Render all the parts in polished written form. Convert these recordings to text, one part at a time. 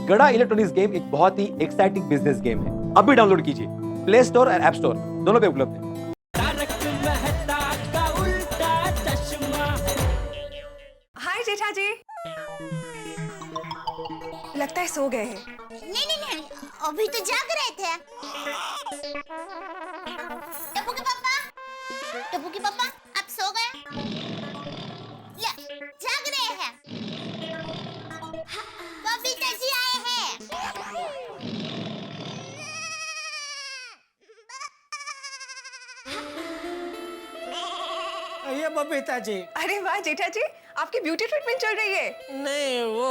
गड़ा electronics game एक बहुत ही एक्साइटिंग बिजनेस गेम है। अभी डाउनलोड कीजिए, प्ले स्टोर और ऐप स्टोर दोनों पे उपलब्ध है। हाय जेठा जी, लगता है सो गए हैं। नहीं, अभी तो जाग रहे थे। टप्पू के पापा, आप सो गए? जाग रहे हैं। बबीता जी आए हैं। ये बबीता जी। अरे वाह जेठा जी, आपकी ब्यूटी ट्रीटमेंट चल रही है। नहीं वो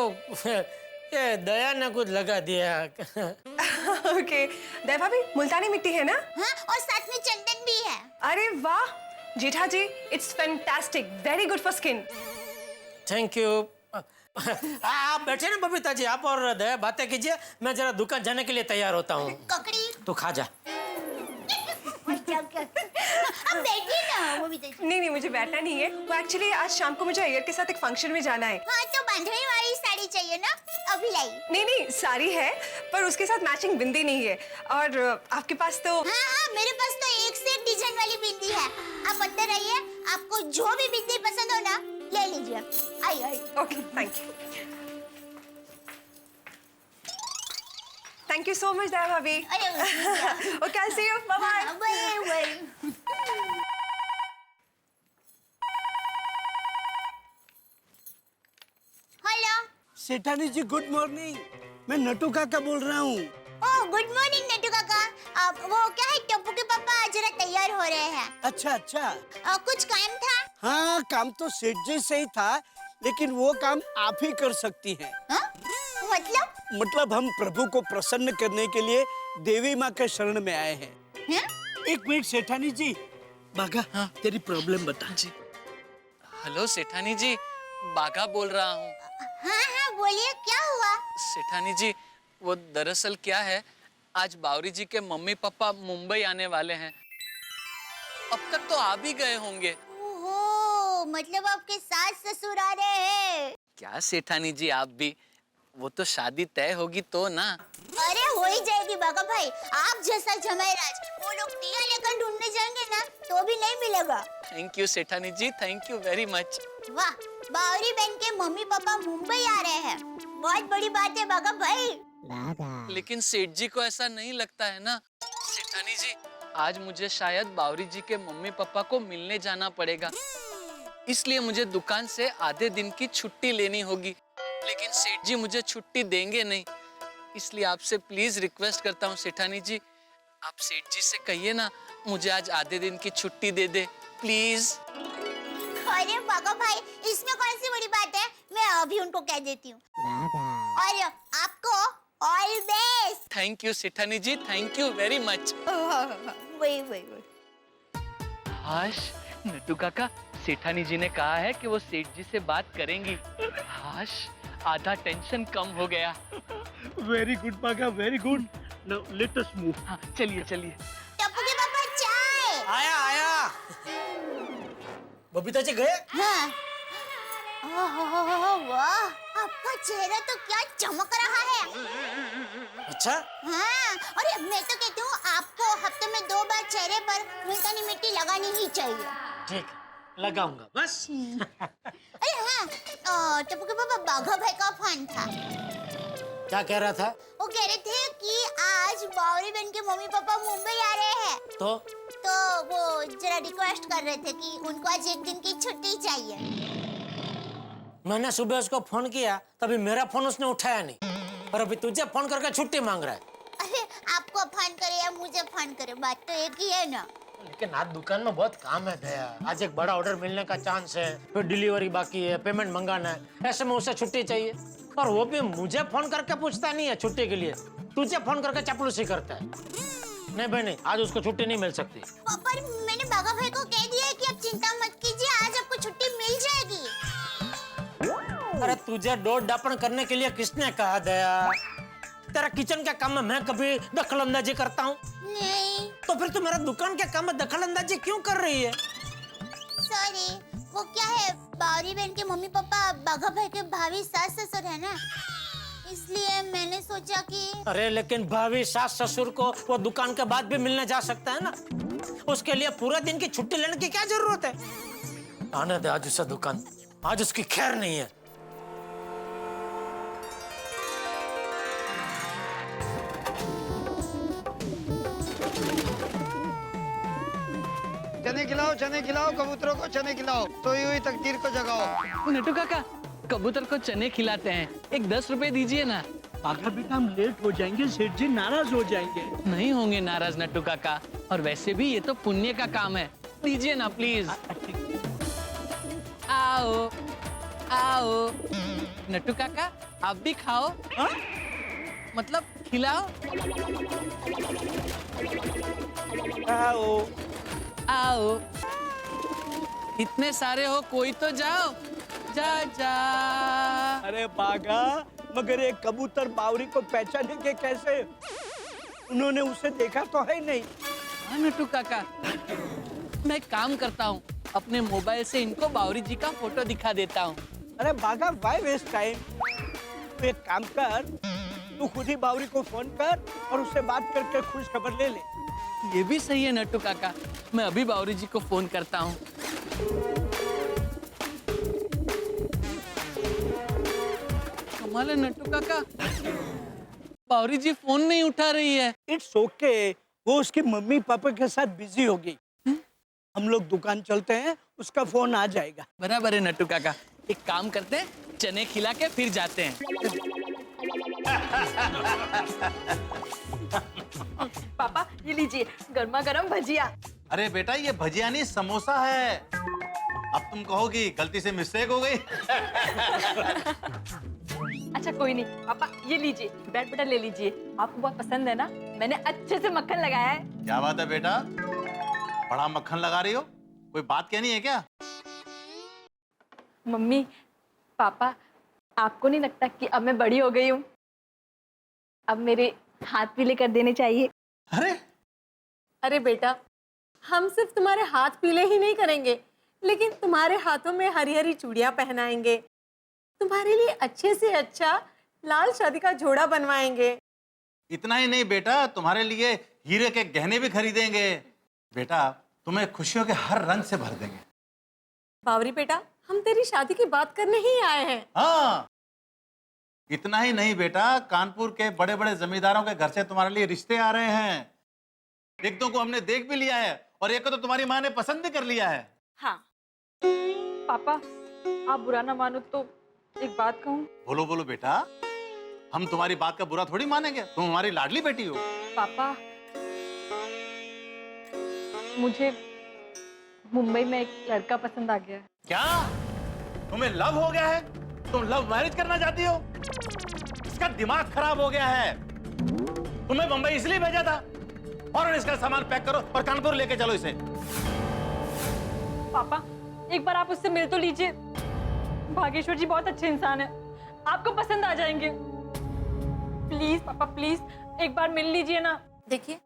ये दया ने कुछ लगा दिया। ओके, दया भाभी मुल्तानी मिट्टी है ना? हाँ, और साथ में चंदन भी है। अरे वाह Jetha ji, it's fantastic, very good for skin. Thank you. आप बैठे ना बबीता जी, आप और दया बातें कीजिए, मैं जरा दुकान जाने के लिए तैयार होता हूँ। ककड़ी तो खा जा। अब बैठिए ना बबीता जी। नहीं, मुझे बैठना नहीं है। वो एक्चुअली आज शाम को मुझे अय्यर के साथ एक फंक्शन में जाना है। हाँ, तो बांधनी वाली साड़ी चाहिए ना? अभी लाई। नहीं, साड़ी है पर उसके साथ मैचिंग बिंदी नहीं है। और आपके पास तो हाँ, मेरे पास तो एक से एक डिजाइन वाली बिंदी है। आप अंदर आइए, आपको जो भी बिंदी पसंद हो ना ले लीजिए। आइए। Okay, thank you. Thank you so much Daya भाभी। Okay, I see you, bye bye. Hello. सेठानी जी गुड मॉर्निंग, मैं नटू काका बोल रहा हूँ। ओह, गुड मॉर्निंग नट्टू काका। वो क्या है, टप्पू के पापा जरा तैयार हो रहे हैं। अच्छा। कुछ काम था? हाँ, काम तो सेठ जी से ही था, लेकिन वो काम आप ही कर सकती हैं। हाँ? मतलब हम प्रभु को प्रसन्न करने के लिए देवी माँ के शरण में आए हैं। हाँ? एक मिनट सेठानी जी, बागा हाँ? तेरी प्रॉब्लम बता। जी हेलो सेठानी जी, बागा बोल रहा हूँ। हाँ, बोलिए क्या हुआ? सेठानी जी, वो दरअसल क्या है, आज बावरी जी के मम्मी पापा मुंबई आने वाले हैं। अब तक तो आ भी गए होंगे। ओहो, मतलब आपके सास ससुर आ रहे हैं। क्या सेठानी जी, आप भी, वो तो शादी तय होगी तो ना। अरे हो ही जाएगी बागा भाई, आप जैसा जमाईराज वो लोग दिया लेकर ढूंढने जाएंगे ना तो भी नहीं मिलेगा। थैंक यू सेठानी जी, थैंक यू वेरी मच। वाह, बावरी बहन के मम्मी पापा मुंबई आ रहे हैं, बहुत बड़ी बात है बागा भाई। लेकिन सेठ जी को ऐसा नहीं लगता है ना। सेठानी जी, आज मुझे शायद बावरी जी के मम्मी पापा को मिलने जाना पड़ेगा, इसलिए मुझे दुकान से आधे दिन की छुट्टी लेनी होगी। लेकिन सेठ जी मुझे छुट्टी देंगे नहीं, इसलिए आपसे प्लीज रिक्वेस्ट करता हूँ सेठानी जी, आप सेठ जी से कहिए ना मुझे आज आधे दिन की छुट्टी दे दे प्लीज। अरे बागा भाई, इसमें कौन सी बड़ी बात है, मैं अभी उनको कह देती हूँ। और आपको ऑल बेस्ट। थैंक यू सेठानी जी, थैंक यू वेरी मच। वही। हाश, नट्टू काका, सेठानी जी ने कहा है कि वो सेठ जी से बात करेंगी। हाश, आधा टेंशन कम हो गया। वेरी गुड बागा, very good. Now let us move. हाँ, चलिए। टप्पू के पापा चाय। आया। बबीता जी गए? हाँ। वाह, आपका चेहरा तो क्या चमक रहा है। अच्छा। हाँ, अरे मैं तो कहती हूँ आपको हफ्ते में 2 बार चेहरे पर मुल्तानी मिट्टी लगानी ही चाहिए। ठीक, लगाऊंगा बस। अरे हाँ, टप्पू के पापा बाघा भाई का फोन था। क्या कह रहा था? वो कह रहे थे कि आज बावरी बहन के मम्मी पापा मुंबई आ रहे हैं, तो वो जरा रिक्वेस्ट कर रहे थे कि उनको आज एक दिन की छुट्टी चाहिए। मैंने सुबह उसको फोन किया, तभी मेरा फोन उसने उठाया नहीं, और अभी तुझे फोन करके छुट्टी मांग रहा है। अरे आपको फोन करे या मुझे फोन करे, बात तो एक ही है ना। लेकिन आज दुकान में बहुत काम है दया, आज एक बड़ा ऑर्डर मिलने का चांस है, फिर डिलीवरी बाकी है, पेमेंट मंगाना है, ऐसे में उसे छुट्टी चाहिए, और वो भी मुझे फोन करके पूछता नहीं है छुट्टी के लिए, तुझे फोन करके चापलूसी करता है। नहीं भाई नहीं, आज उसको छुट्टी नहीं मिल सकती। पर मैंने बाघा भाई को कह दिया है कि आप चिंता मत कीजिए, आज आपको छुट्टी मिल जाएगी। अरे तुझे डोर डापण करने के लिए किसने कहा दया? तेरा किचन के काम में मैं कभी दखल अंदाजी करता हूँ? नहीं। तो फिर तू मेरा दुकान के काम में दखल अंदाजी क्यों कर रही है? सॉरी, वो क्या है, बावरी बहन के मम्मी पापा बाघा भाई के भाभी सास ससुर है ना, इसलिए मैंने सोचा कि अरे लेकिन भाभी सास ससुर को वो दुकान के बाद भी मिलने जा सकता है ना, उसके लिए पूरे दिन की छुट्टी लेने की क्या जरूरत है। आने दे आज उसे दुकान, आज उसकी खैर नहीं है। चने खिलाओ कबूतरों को चने खिलाओ, सोई हुई तकदीर को जगाओ। नट्टू काका, कबूतर को चने खिलाते हैं, एक 10 रुपए दीजिए ना। पागल बेटा, हम लेट हो जाएंगे, सेठ जी नाराज हो जाएंगे। नहीं होंगे नाराज नट्टू काका, और वैसे भी ये तो पुण्य का काम है, दीजिए ना प्लीज। आओ आओ नट्टू काका, आप भी खाओ। हाँ? मतलब खिलाओ। आओ। आओ, इतने सारे हो, कोई तो जाओ। जा जा। अरे बागा, मगर एक कबूतर बावरी को पहचानेंगे कैसे? उन्होंने उसे देखा तो है नहीं। हाँ नट्टू काका, मैं काम करता हूँ, अपने मोबाइल से इनको बावरी जी का फोटो दिखा देता हूँ। अरे बागा, व्हाई वेस्ट टाइम? तू एक काम कर, तू खुद ही बावरी को फोन कर और उससे बात करके खुश खबर ले ले। ये भी सही है नट्टू काका, मैं अभी बावरी जी को फोन करता हूँ। कमाल है नट्टू काका, बावरी जी फोन नहीं उठा रही है। इट्स ओके, वो उसकी मम्मी पापा के साथ बिजी होगी। हम लोग दुकान चलते हैं, उसका फोन आ जाएगा। बराबर है नट्टू काका, एक काम करते हैं, चने खिला के फिर जाते हैं। पापा ये लीजिए गर्मा गर्म भजिया। अरे बेटा, ये भजिया नहीं समोसा है। अब तुम कहोगी गलती से मिस्टेक हो गई। अच्छा कोई नहीं पापा, ये लीजिए ब्रेड बटर ले लीजिए, आपको बहुत पसंद है ना, मैंने अच्छे से मक्खन लगाया है। क्या बात है बेटा, बड़ा मक्खन लगा रही हो, कोई बात कहनी है क्या? मम्मी पापा, आपको नहीं लगता कि अब मैं बड़ी हो गई हूँ? अब मेरे हाथ पीले कर देने चाहिए। अरे अरे बेटा, हम सिर्फ तुम्हारे हाथ पीले ही नहीं करेंगे, लेकिन तुम्हारे हाथों में हरी हरी चूड़ियां पहनाएंगे, तुम्हारे लिए अच्छे से अच्छा लाल शादी का जोड़ा बनवाएंगे। इतना ही नहीं बेटा, तुम्हारे लिए हीरे के गहने भी खरीदेंगे। बेटा, तुम्हें खुशियों के हर रंग से भर देंगे। बावरी बेटा, हम तेरी शादी की बात करने ही आए हैं। हाँ, इतना ही नहीं बेटा, कानपुर के बड़े बड़े जमींदारों के घर से तुम्हारे लिए रिश्ते आ रहे हैं। एक दो को हमने देख भी लिया है और एक को तो तुम्हारी माँ ने पसंद भी कर लिया है। हाँ पापा, आप बुरा ना मानो तो एक बात कहूँ? बोलो बोलो बेटा, हम तुम्हारी बात का बुरा थोड़ी मानेंगे, तुम हमारी लाडली बेटी हो। पापा, मुझे मुंबई में एक लड़का पसंद आ गया है। क्या तुम्हें लव हो गया है? तुम लव मैरिज करना चाहती हो? इसका दिमाग खराब हो गया है। तुम्हें मुंबई इसलिए भेजा था। और इसका सामान पैक करो और कानपुर लेके चलो इसे। पापा एक बार आप उससे मिल तो लीजिए, भागेश्वर जी बहुत अच्छे इंसान है, आपको पसंद आ जाएंगे। प्लीज पापा प्लीज, एक बार मिल लीजिए ना। देखिए,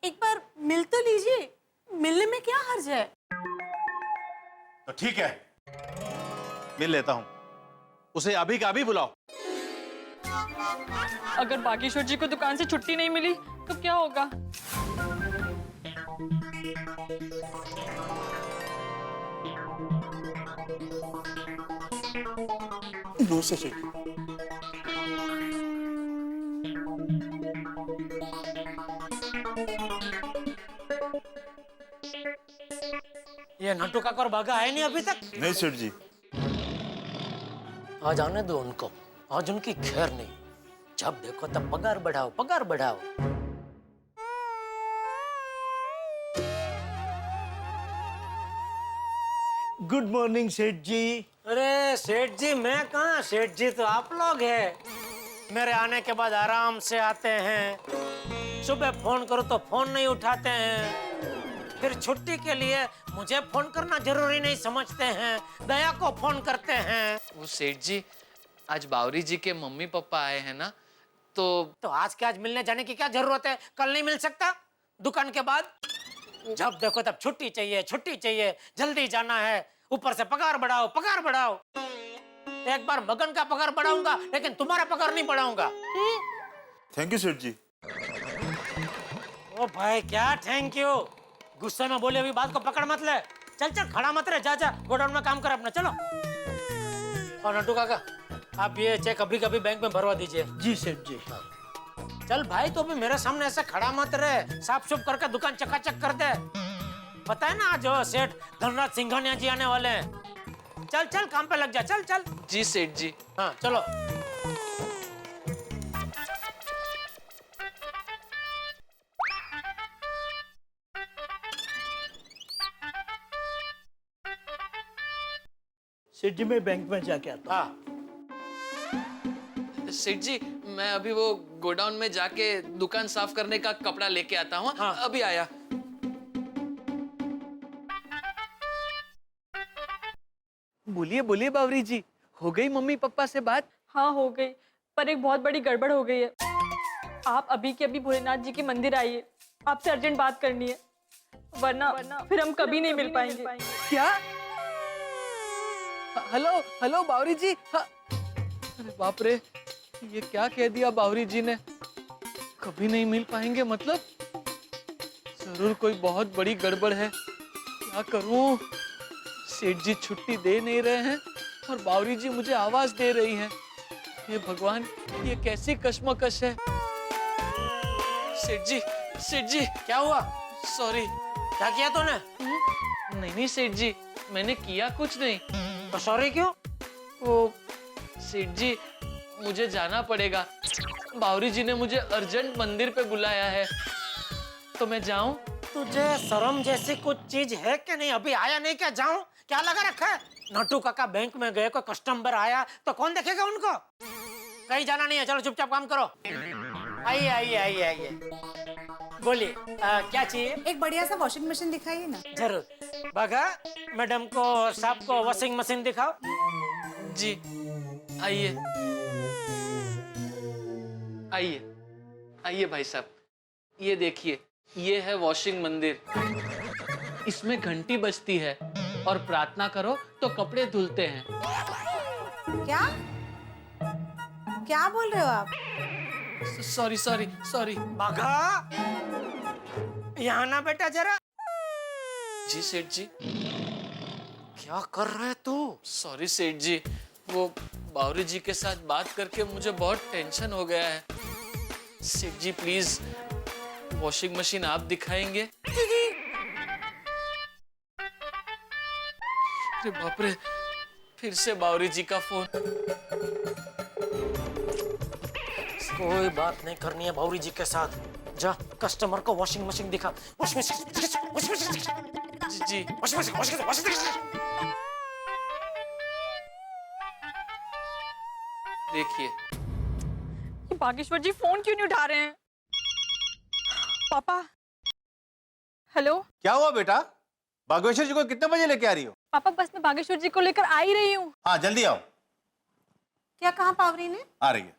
एक बार मिल तो लीजिए, मिलने में क्या हर्ज है? तो ठीक है, मिल लेता हूं, उसे अभी का अभी बुलाओ। अगर बागेश्वर जी को दुकान से छुट्टी नहीं मिली तो क्या होगा? नो से सेठ। ये नट्टू काका और बागा आए नहीं अभी तक? नहीं सेठ जी। आज आने दो उनको, आज उनकी खैर नहीं। जब देखो तब पगार बढ़ाओ, पगार बढ़ाओ। गुड मॉर्निंग सेठ जी। अरे सेठ जी मैं कहाँ, सेठ जी तो आप लोग हैं। मेरे आने के बाद आराम से आते हैं, सुबह फोन करो तो फोन नहीं उठाते हैं, फिर छुट्टी के लिए मुझे फोन करना जरूरी नहीं समझते हैं, दया को फोन करते हैं। वो सेठ जी, आज बावरी जी के मम्मी पापा आए हैं ना, तो आज के आज मिलने जाने की क्या जरूरत है? कल नहीं मिल सकता? दुकान के बाद जब देखो तब छुट्टी चाहिए, छुट्टी चाहिए, जल्दी जाना है, ऊपर से पगार बढ़ाओ, पगार बढ़ाओ। एक बार मगन का पगार बढ़ाऊंगा, लेकिन तुम्हारा पगार नहीं बढ़ाऊंगा। थैंक यू सेठ जी। ओ भाई क्या थैंक यू, गुस्से में बोले हुई बात को पकड़ मत ले। चल चल खड़ा मत रहे, जा जा गोडाउन में काम कर अपना, चलो। और नट्टू काका आप ये चेक अभी कभी बैंक में भरवा दीजिए। जी सेठ जी। चल भाई तो भी मेरे सामने ऐसे खड़ा मत रहे, साफ सुफ करके दुकान चकाचक कर दे। पता है ना जो सेठ धनराज सिंघानिया जी आने वाले हैं। चल चल काम पे लग जा, चल चल। जी सेठ जी। हाँ चलो। सेठ जी मैं बैंक में जाके आता हूँ। हाँ सेठ जी मैं अभी वो गोडाउन में जाके दुकान साफ करने का कपड़ा लेके आता हूँ। हाँ। अभी आया। बोलिए बोलिए बावरी जी, हो गई मम्मी पापा से बात? हाँ हो गई, पर एक बहुत बड़ी गड़बड़ हो गई है। आप अभी के अभी भोलेनाथ जी के मंदिर आइए, आपसे अर्जेंट बात करनी है, वरना फिर हम कभी नहीं मिल पाएंगे। क्या? हेलो हेलो बावरी जी। अरे बाप रे, ये क्या कह दिया बावरी जी ने? कभी नहीं मिल पाएंगे मतलब? जरूर कोई बहुत बड़ी गड़बड़ है। क्या करूं? सेठ जी छुट्टी दे नहीं रहे हैं और बावरी जी मुझे आवाज दे रही हैं। हे भगवान, ये कैसी कश्मकश है। सेठ जी क्या हुआ? सॉरी। क्या किया तूने? नहीं सेठ जी, मैंने किया कुछ नहीं। तो सॉरी क्यों? वो सेठ जी मुझे जाना पड़ेगा, बावरी जी ने मुझे अर्जेंट मंदिर पे बुलाया है, तो मैं जाऊं? तुझे शर्म जैसी कुछ चीज है कि नहीं? अभी आया नहीं क्या? जाऊं? क्या लगा रखा है? नट्टू काका बैंक में गए, कोई कस्टमर आया तो कौन देखेगा उनको? कहीं जाना नहीं है, चलो चुपचाप काम करो। आइए आइए आइए आइए, बोलिए क्या चाहिए? एक बढ़िया सा वॉशिंग मशीन दिखाइए ना। जरूर। बघा मैडम को और साहब को वॉशिंग मशीन दिखाओ। जी आइए आइए आइए भाई साहब, ये देखिए, ये है वॉशिंग मंदिर। इसमें घंटी बजती है और प्रार्थना करो तो कपड़े धुलते हैं। क्या क्या बोल रहे हो आप? Sorry sorry sorry. बघा यहाँ ना बेटा जरा। जी सेठ जी। क्या कर रहे है तू? सॉरी सेठ जी, वो बावरी जी के साथ बात करके मुझे बहुत टेंशन हो गया है। सेठ जी प्लीज वॉशिंग मशीन आप दिखाएंगे? अरे बाप रे, फिर से बावरी जी का फोन। कोई बात नहीं करनी है बावरी जी के साथ। जा कस्टमर को वॉशिंग मशीन दिखा। वॉशिंग मशीन जी वॉशिंग मशीन। देखिए। ये बागेश्वर जी फोन क्यों नहीं उठा रहे हैं? पापा हेलो। क्या हुआ बेटा? बागेश्वर जी को कितने बजे लेके आ रही हो? पापा बस मैं बागेश्वर जी को लेकर आ ही रही हूँ। हाँ जल्दी आओ। क्या कहा पावरी ने? आ रही है।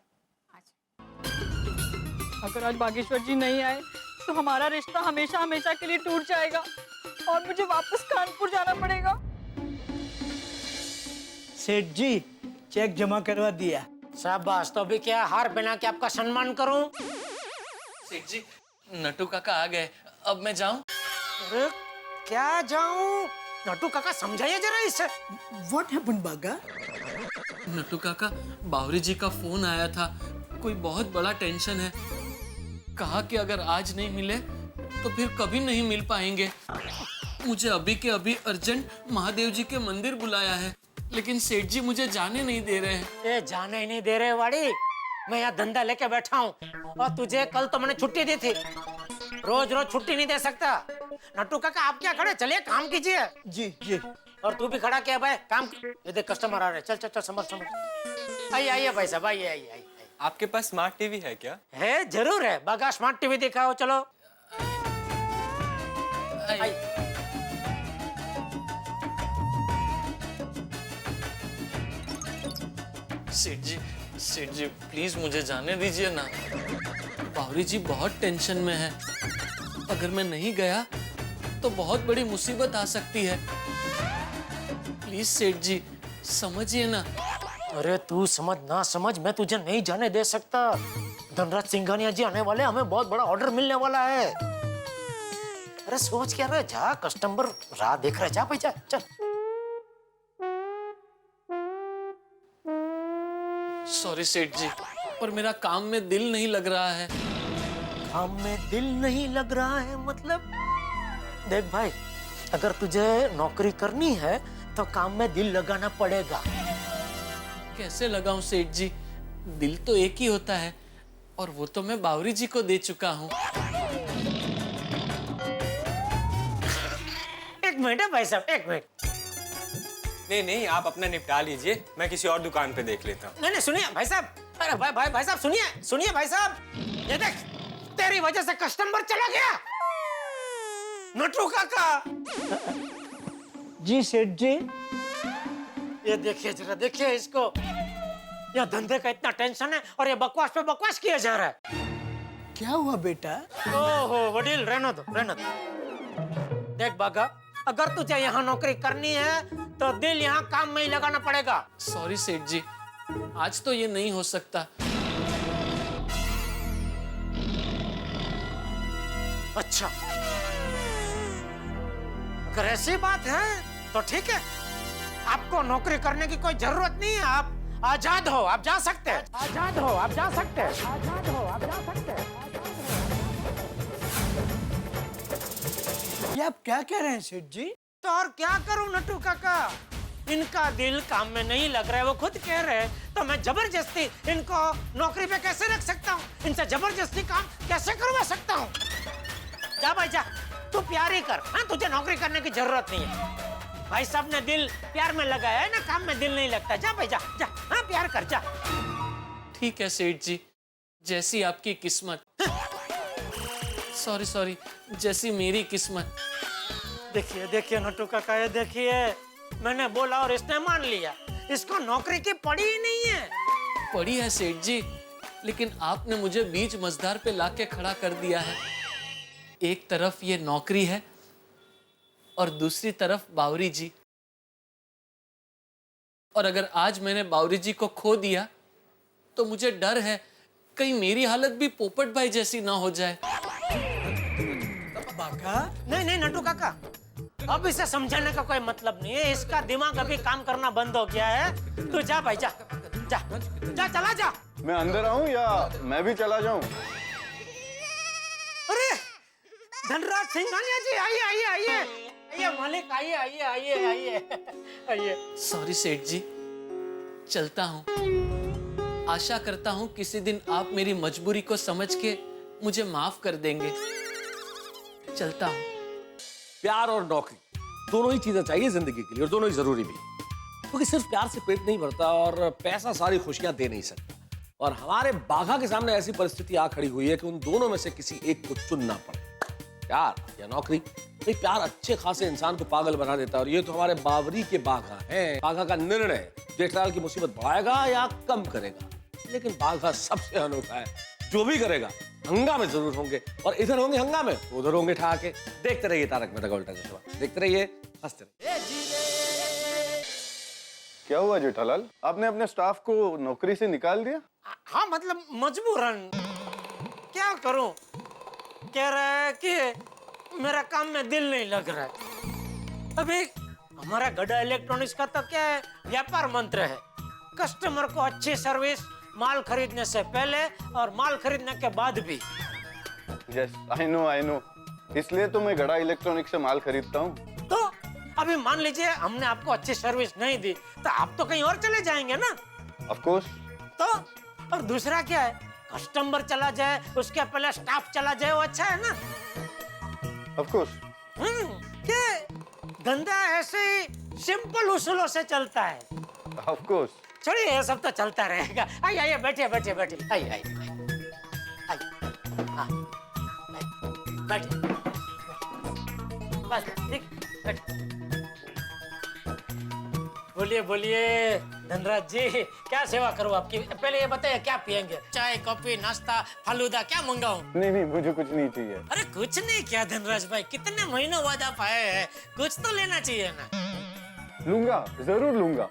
अगर आज बागेश्वर जी नहीं आए तो हमारा रिश्ता हमेशा हमेशा के लिए टूट जाएगा और मुझे वापस कानपुर जाना पड़ेगा। सेठ जी चेक जमा करवा दिया। शाबाश। तो अभी क्या हार पहना के आपका सम्मान करूं? सेठ जी नट्टू काका आ गए, अब मैं जाऊं? अरे क्या जाऊं? नट्टू काका समझाइए जरा इसे। What happened बागा? नट्टू काका, बावरी जी का फोन आया था, कोई बहुत बड़ा टेंशन है। कहा कि अगर आज नहीं मिले तो फिर कभी नहीं मिल पाएंगे। मुझे अभी के अभी अर्जेंट महादेव जी के मंदिर बुलाया है, लेकिन सेठ जी मुझे जाने नहीं दे रहे हैं। ये जाने ही नहीं दे रहे वाड़ी। मैं यहाँ धंधा लेके बैठा हूँ और तुझे कल तो मैंने छुट्टी दी थी। रोज रोज छुट्टी नहीं दे सकता। नट्टू काका आप क्या खड़े, चलिए काम कीजिए। जी जी। और तू भी खड़ा क्या भाई, काम। ये देख कस्टमर आ रहे हैं। चल चल चल संभल संभल। आइए आइए भाई साहब, आइए आइए आइए। आपके पास स्मार्ट टीवी है क्या? है जरूर है। बागा स्मार्ट टीवी दिखाओ चलो। आइए। सेठ जी प्लीज मुझे जाने दीजिए ना। बावरी जी बहुत टेंशन में है। अगर मैं नहीं गया तो बहुत बड़ी मुसीबत आ सकती है। प्लीज सेठ जी समझिए ना। अरे तू समझ ना समझ, मैं तुझे नहीं जाने दे सकता। धनराज सिंघानिया जी आने वाले, हमें बहुत बड़ा ऑर्डर मिलने वाला है। अरे सोच क्या रहे, जा, कस्टमर राह देख रहे, जा भाई जा, चल। सॉरी सेठ जी, पर मेरा काम में दिल नहीं लग रहा है। काम में दिल नहीं लग रहा है मतलब? देख भाई, अगर तुझे नौकरी करनी है तो काम में दिल लगाना पड़ेगा। कैसे लगाऊं सेठ जी? दिल तो एक ही होता है और वो तो मैं बावरी जी को दे चुका हूँ। एक मिनट है भाई साहब, एक मिनट। नहीं नहीं, आप अपना निपटा लीजिए, मैं किसी और दुकान पे देख लेता हूँ। नहीं नहीं, सुनिए भाई साहब, अरे भाई साहब सुनिए, सुनिए भाई साहब, ये देख, तेरी वजह से कस्टमर चला गया। नटू काका। जी सेठ जी। ये देखिए जरा, देखिए इसको, यह धंधे का इतना टेंशन है और ये बकवास पे बकवास किया जा रहा है। क्या हुआ बेटा? ओहो वडील, रहने दो, रहने दो। देख बागा, अगर तुझे यहाँ नौकरी करनी है तो दिल यहाँ काम में ही लगाना पड़ेगा। सॉरी सेठ जी, आज तो ये नहीं हो सकता। अच्छा, अगर ऐसी बात है तो ठीक है, आपको नौकरी करने की कोई जरूरत नहीं है, आप आजाद हो, आप जा सकते हैं, आजाद हो, आप जा सकते हैं, आजाद हो, आप जा सकते हैं। ये आप क्या कह रहे हैं सेठ जी? तो और क्या करूं नटू काका, इनका दिल काम में नहीं लग रहा है, वो खुद कह रहे हैं, तो मैं जबरदस्ती इनको नौकरी पे कैसे रख सकता हूँ, इनसे जबरदस्ती काम कैसे करवा सकता हूँ? जा भाई जा, तू प्यार ही कर, हाँ, तुझे नौकरी करने की जरूरत नहीं है। भाई साहब ने दिल प्यार में लगाया है ना, काम में दिल नहीं लगता। जा भाई जा, जा, हाँ, प्यार कर, जा। ठीक है सेठ जी, जैसी आपकी किस्मत। सॉरी, जैसी मेरी किस्मत। देखिए देखिए नटू काका, ये देखिए, मैंने बोला और इसने मान लिया, इसको नौकरी की पड़ी ही नहीं है। पड़ी है सेठ जी, लेकिन आपने मुझे बीच मझधार पे लाके खड़ा कर दिया है। एक तरफ ये नौकरी है और दूसरी तरफ बावरी जी। और अगर आज मैंने बावरी जी को खो दिया तो मुझे डर है कहीं मेरी हालत भी पोपट भाई जैसी ना हो जाए। बाका? नहीं नहीं नटू काका, अब इसे समझाने का कोई मतलब नहीं है, इसका दिमाग अभी काम करना बंद हो गया है। तू जा भाई जा, जा, जा, चला जा। मैं अंदर आऊं या मैं भी चला जाऊं? अरे धनराज सिंघानिया जी, आइए आइए आइए आइए मालिक, आइए आइए आइए आइए आइए। सॉरी सेठ जी, चलता हूँ। आशा करता हूँ किसी दिन आप मेरी मजबूरी को समझ के मुझे माफ कर देंगे। चलता हूँ। प्यार और नौकरी दोनों ही चीजें चाहिए जिंदगी के लिए, और दोनों ही जरूरी भी, क्योंकि सिर्फ प्यार से पेट नहीं भरता और पैसा सारी खुशियां दे नहीं सकता। और हमारे बाघा के सामने ऐसी परिस्थिति आ खड़ी हुई है कि उन दोनों में से किसी एक को चुनना पड़े, प्यार या नौकरी। भाई प्यार अच्छे खासे इंसान को पागल बना देता है, और ये तो हमारे बावरी के बाघा हैं। बाघा का निर्णय जेठलाल की मुसीबत बढ़ाएगा या कम करेगा, लेकिन बाघा सबसे अनोखा है, जो भी करेगा हंगामे जरूर होंगे, और इधर होंगे हंगामे, उधर होंगे ठहाके। देखते रहिए तारक मेहता का उल्टा चश्मा, देखते रहिए, हंसते रहिए। क्या हुआ जेठालाल, आपने अपने स्टाफ को नौकरी से निकाल दिया? हाँ मतलब मजबूरन, क्या करूं, कह रहा है कि मेरा काम में दिल नहीं लग रहा है। अभी हमारा गड्ढा इलेक्ट्रॉनिक्स का तो क्या है, व्यापार मंत्र है, कस्टमर को अच्छी सर्विस माल खरीदने से पहले और माल खरीदने के बाद भी। यस आई नो, इसलिए तो मैं गड़ा इलेक्ट्रॉनिक्स से माल खरीदता हूँ। तो अभी मान लीजिए हमने आपको अच्छी सर्विस नहीं दी तो आप तो कहीं और चले जाएंगे ना। Of course. तो और दूसरा क्या है, कस्टमर चला जाए उसके पहले स्टाफ चला जाए, वो अच्छा है ना। Of course. क्या धंधा ऐसे ही सिंपल उसूलों से चलता है। Of course. छोड़िए ये सब तो चलता रहेगा। आइए आइए बैठिए बैठिए बैठिए, आइए आइए बैठिए, बस ठीक, बैठिए। बोलिए बोलिए धनराज जी, क्या सेवा करूं आपकी? पहले ये बताइए क्या पियेंगे, चाय कॉफी नाश्ता फालूदा क्या मंगाऊं? नहीं मुझे कुछ नहीं चाहिए। अरे कुछ नहीं क्या धनराज भाई, कितने महीनों बाद आप आए हैं, कुछ तो लेना चाहिए ना। लूंगा, जरूर लूंगा,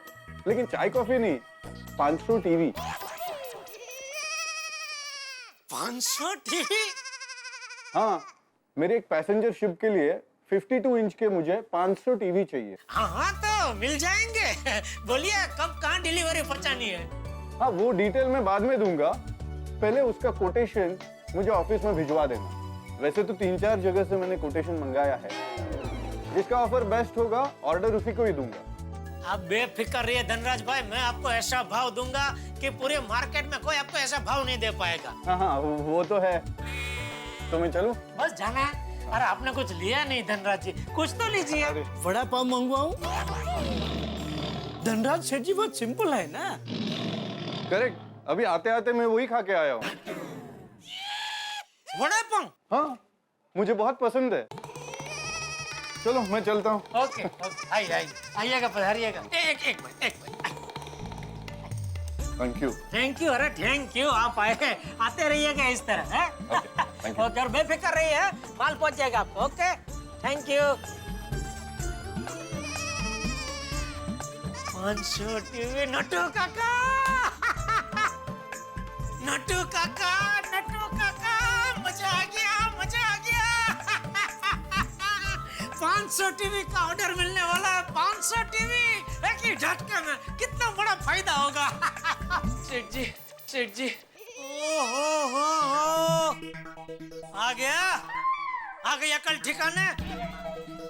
लेकिन चाय कॉफी नहीं, 500 टीवी। 500 टीवी? हाँ, मेरे एक पैसेंजर शिप के लिए 52 इंच के मुझे 500 टीवी चाहिए। हाँ तो मिल जाएंगे। बोलिए कब कहाँ डिलीवरी पहुंचानी है? हाँ, वो डिटेल मैं बाद में दूंगा, पहले उसका कोटेशन मुझे ऑफिस में भिजवा देना। वैसे तो 3-4 जगह से मैंने कोटेशन मंगाया है, जिसका ऑफर बेस्ट होगा ऑर्डर उसी को ही दूंगा। आप बेफिक्र रहिए धनराज भाई, मैं आपको ऐसा भाव दूंगा कि पूरे मार्केट में कोई आपको ऐसा भाव नहीं दे पाएगा। हाँ, वो तो है। तो मैं चलूं? बस जाना है। अरे आपने कुछ लिया नहीं धनराज जी, कुछ तो लीजिए। वड़ा पाव मंगवाऊं? धनराज सेठ जी बहुत सिंपल है ना। करेक्ट, अभी आते आते मैं वही खा के आया हूँ। वड़ा पाव? हाँ, मुझे बहुत पसंद है। चलो मैं चलता हूँ। ओके, आइएगा, पधारिएगा। एक मिनट। Thank you. अरे थैंक यू, आप आए, आते रहिएगा इस तरह है। ओके, और बेफिक्र रहिए, माल पहुंच जाएगा आपको। Okay, thank you. 500 TV Nattu काका। नट्टू काका, मजा आ गया। 500 टीवी का ऑर्डर मिलने वाला है। 500 टीवी एक ही झटके में, कितना बड़ा फायदा होगा। सेठ जी हो। आ गया कल ठिकाने।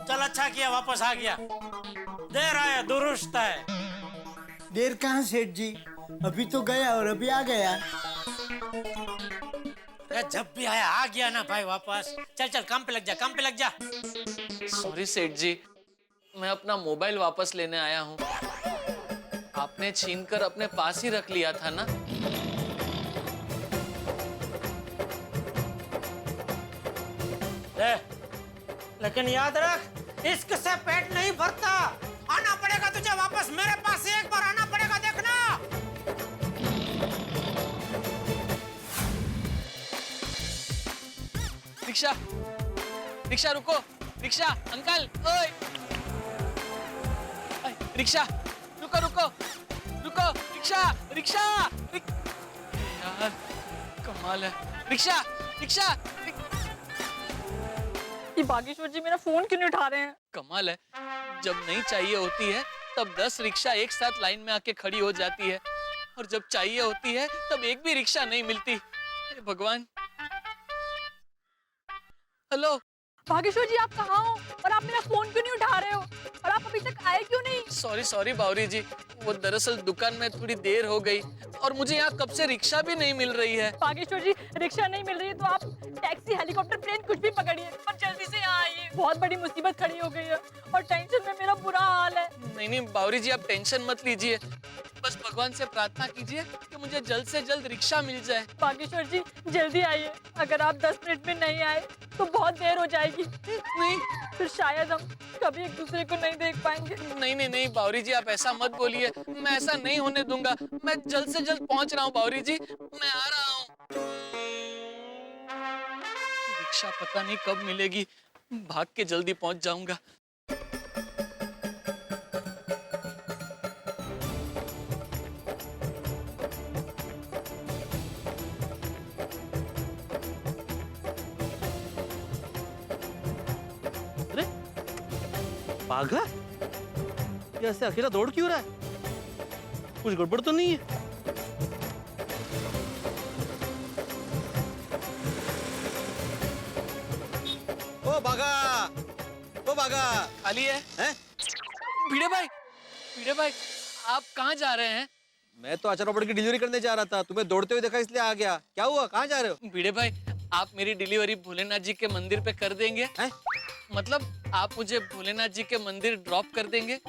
चल अच्छा किया वापस आ गया। देर आया दुरुस्त है। देर कहाँ सेठ जी, अभी तो गया और अभी आ गया। जब भी आया आ गया ना भाई वापस। चल काम पे लग जा। सॉरी सेठ जी, मैं अपना मोबाइल वापस लेने आया हूँ। आपने छीनकर अपने पास ही रख लिया था ना। लेकिन याद रख, इश्क से पेट नहीं भरता। आना पड़ेगा तुझे वापस मेरे पास, एक बार आना पड़ेगा, देखना। रिक्शा रुको। रिक्शा अंकल, ओए रिक्शा रुको। रिक्शा यार कमाल है। रिक्शा ये बागेश्वर जी मेरा फोन क्यों नहीं उठा रहे हैं? कमाल है, जब नहीं चाहिए होती है तब 10 रिक्शा एक साथ लाइन में आके खड़ी हो जाती है, और जब चाहिए होती है तब एक भी रिक्शा नहीं मिलती। हे भगवान। हेलो बागेश्वर जी, आप कहाँ हो और आप मेरा फोन क्यों नहीं उठा रहे हो, और आप अभी तक आए क्यों नहीं? सॉरी बावरी जी, वो दरअसल दुकान में थोड़ी देर हो गई और मुझे यहाँ कब से रिक्शा भी नहीं मिल रही है। बागेश्वर जी, रिक्शा नहीं मिल रही है तो आप टैक्सी, हेलीकॉप्टर, प्लेन कुछ भी पकड़िए, पर जल्दी से यहाँ आइए। बहुत बड़ी मुसीबत खड़ी हो गई है और टेंशन में मेरा बुरा हाल है। नहीं बावरी जी, आप टेंशन मत लीजिए, बस भगवान से प्रार्थना कीजिए कि मुझे जल्द से जल्द रिक्शा मिल जाए। बागेश्वर जी जल्दी आइए, अगर आप 10 मिनट में नहीं आए तो बहुत देर हो जाएगी। नहीं फिर शायद हम कभी एक दूसरे को नहीं देख पाएंगे। नहीं बावरी जी, आप ऐसा मत बोलिए, मैं ऐसा नहीं होने दूंगा। मैं जल्द से जल्द पहुंच रहा हूँ बावरी जी, मैं आ रहा हूँ। रिक्शा पता नहीं कब मिलेगी, भाग के जल्दी पहुंच जाऊंगा। बाघा, ये ऐसे अकेला दौड़ क्यों रहा है? कुछ गड़बड़ तो नहीं है? ओ बाघा खाली है? भिड़े भाई आप कहाँ जा रहे हैं? मैं तो अचार पापड़ की डिलीवरी करने जा रहा था, तुम्हें दौड़ते हुए देखा इसलिए आ गया। क्या हुआ, कहाँ जा रहे हो? भिड़े भाई, आप मेरी डिलीवरी भोलेनाथ जी के मंदिर पे कर देंगे? मतलब आप मुझे भोलेनाथ जी के मंदिर ड्रॉप कर देंगे?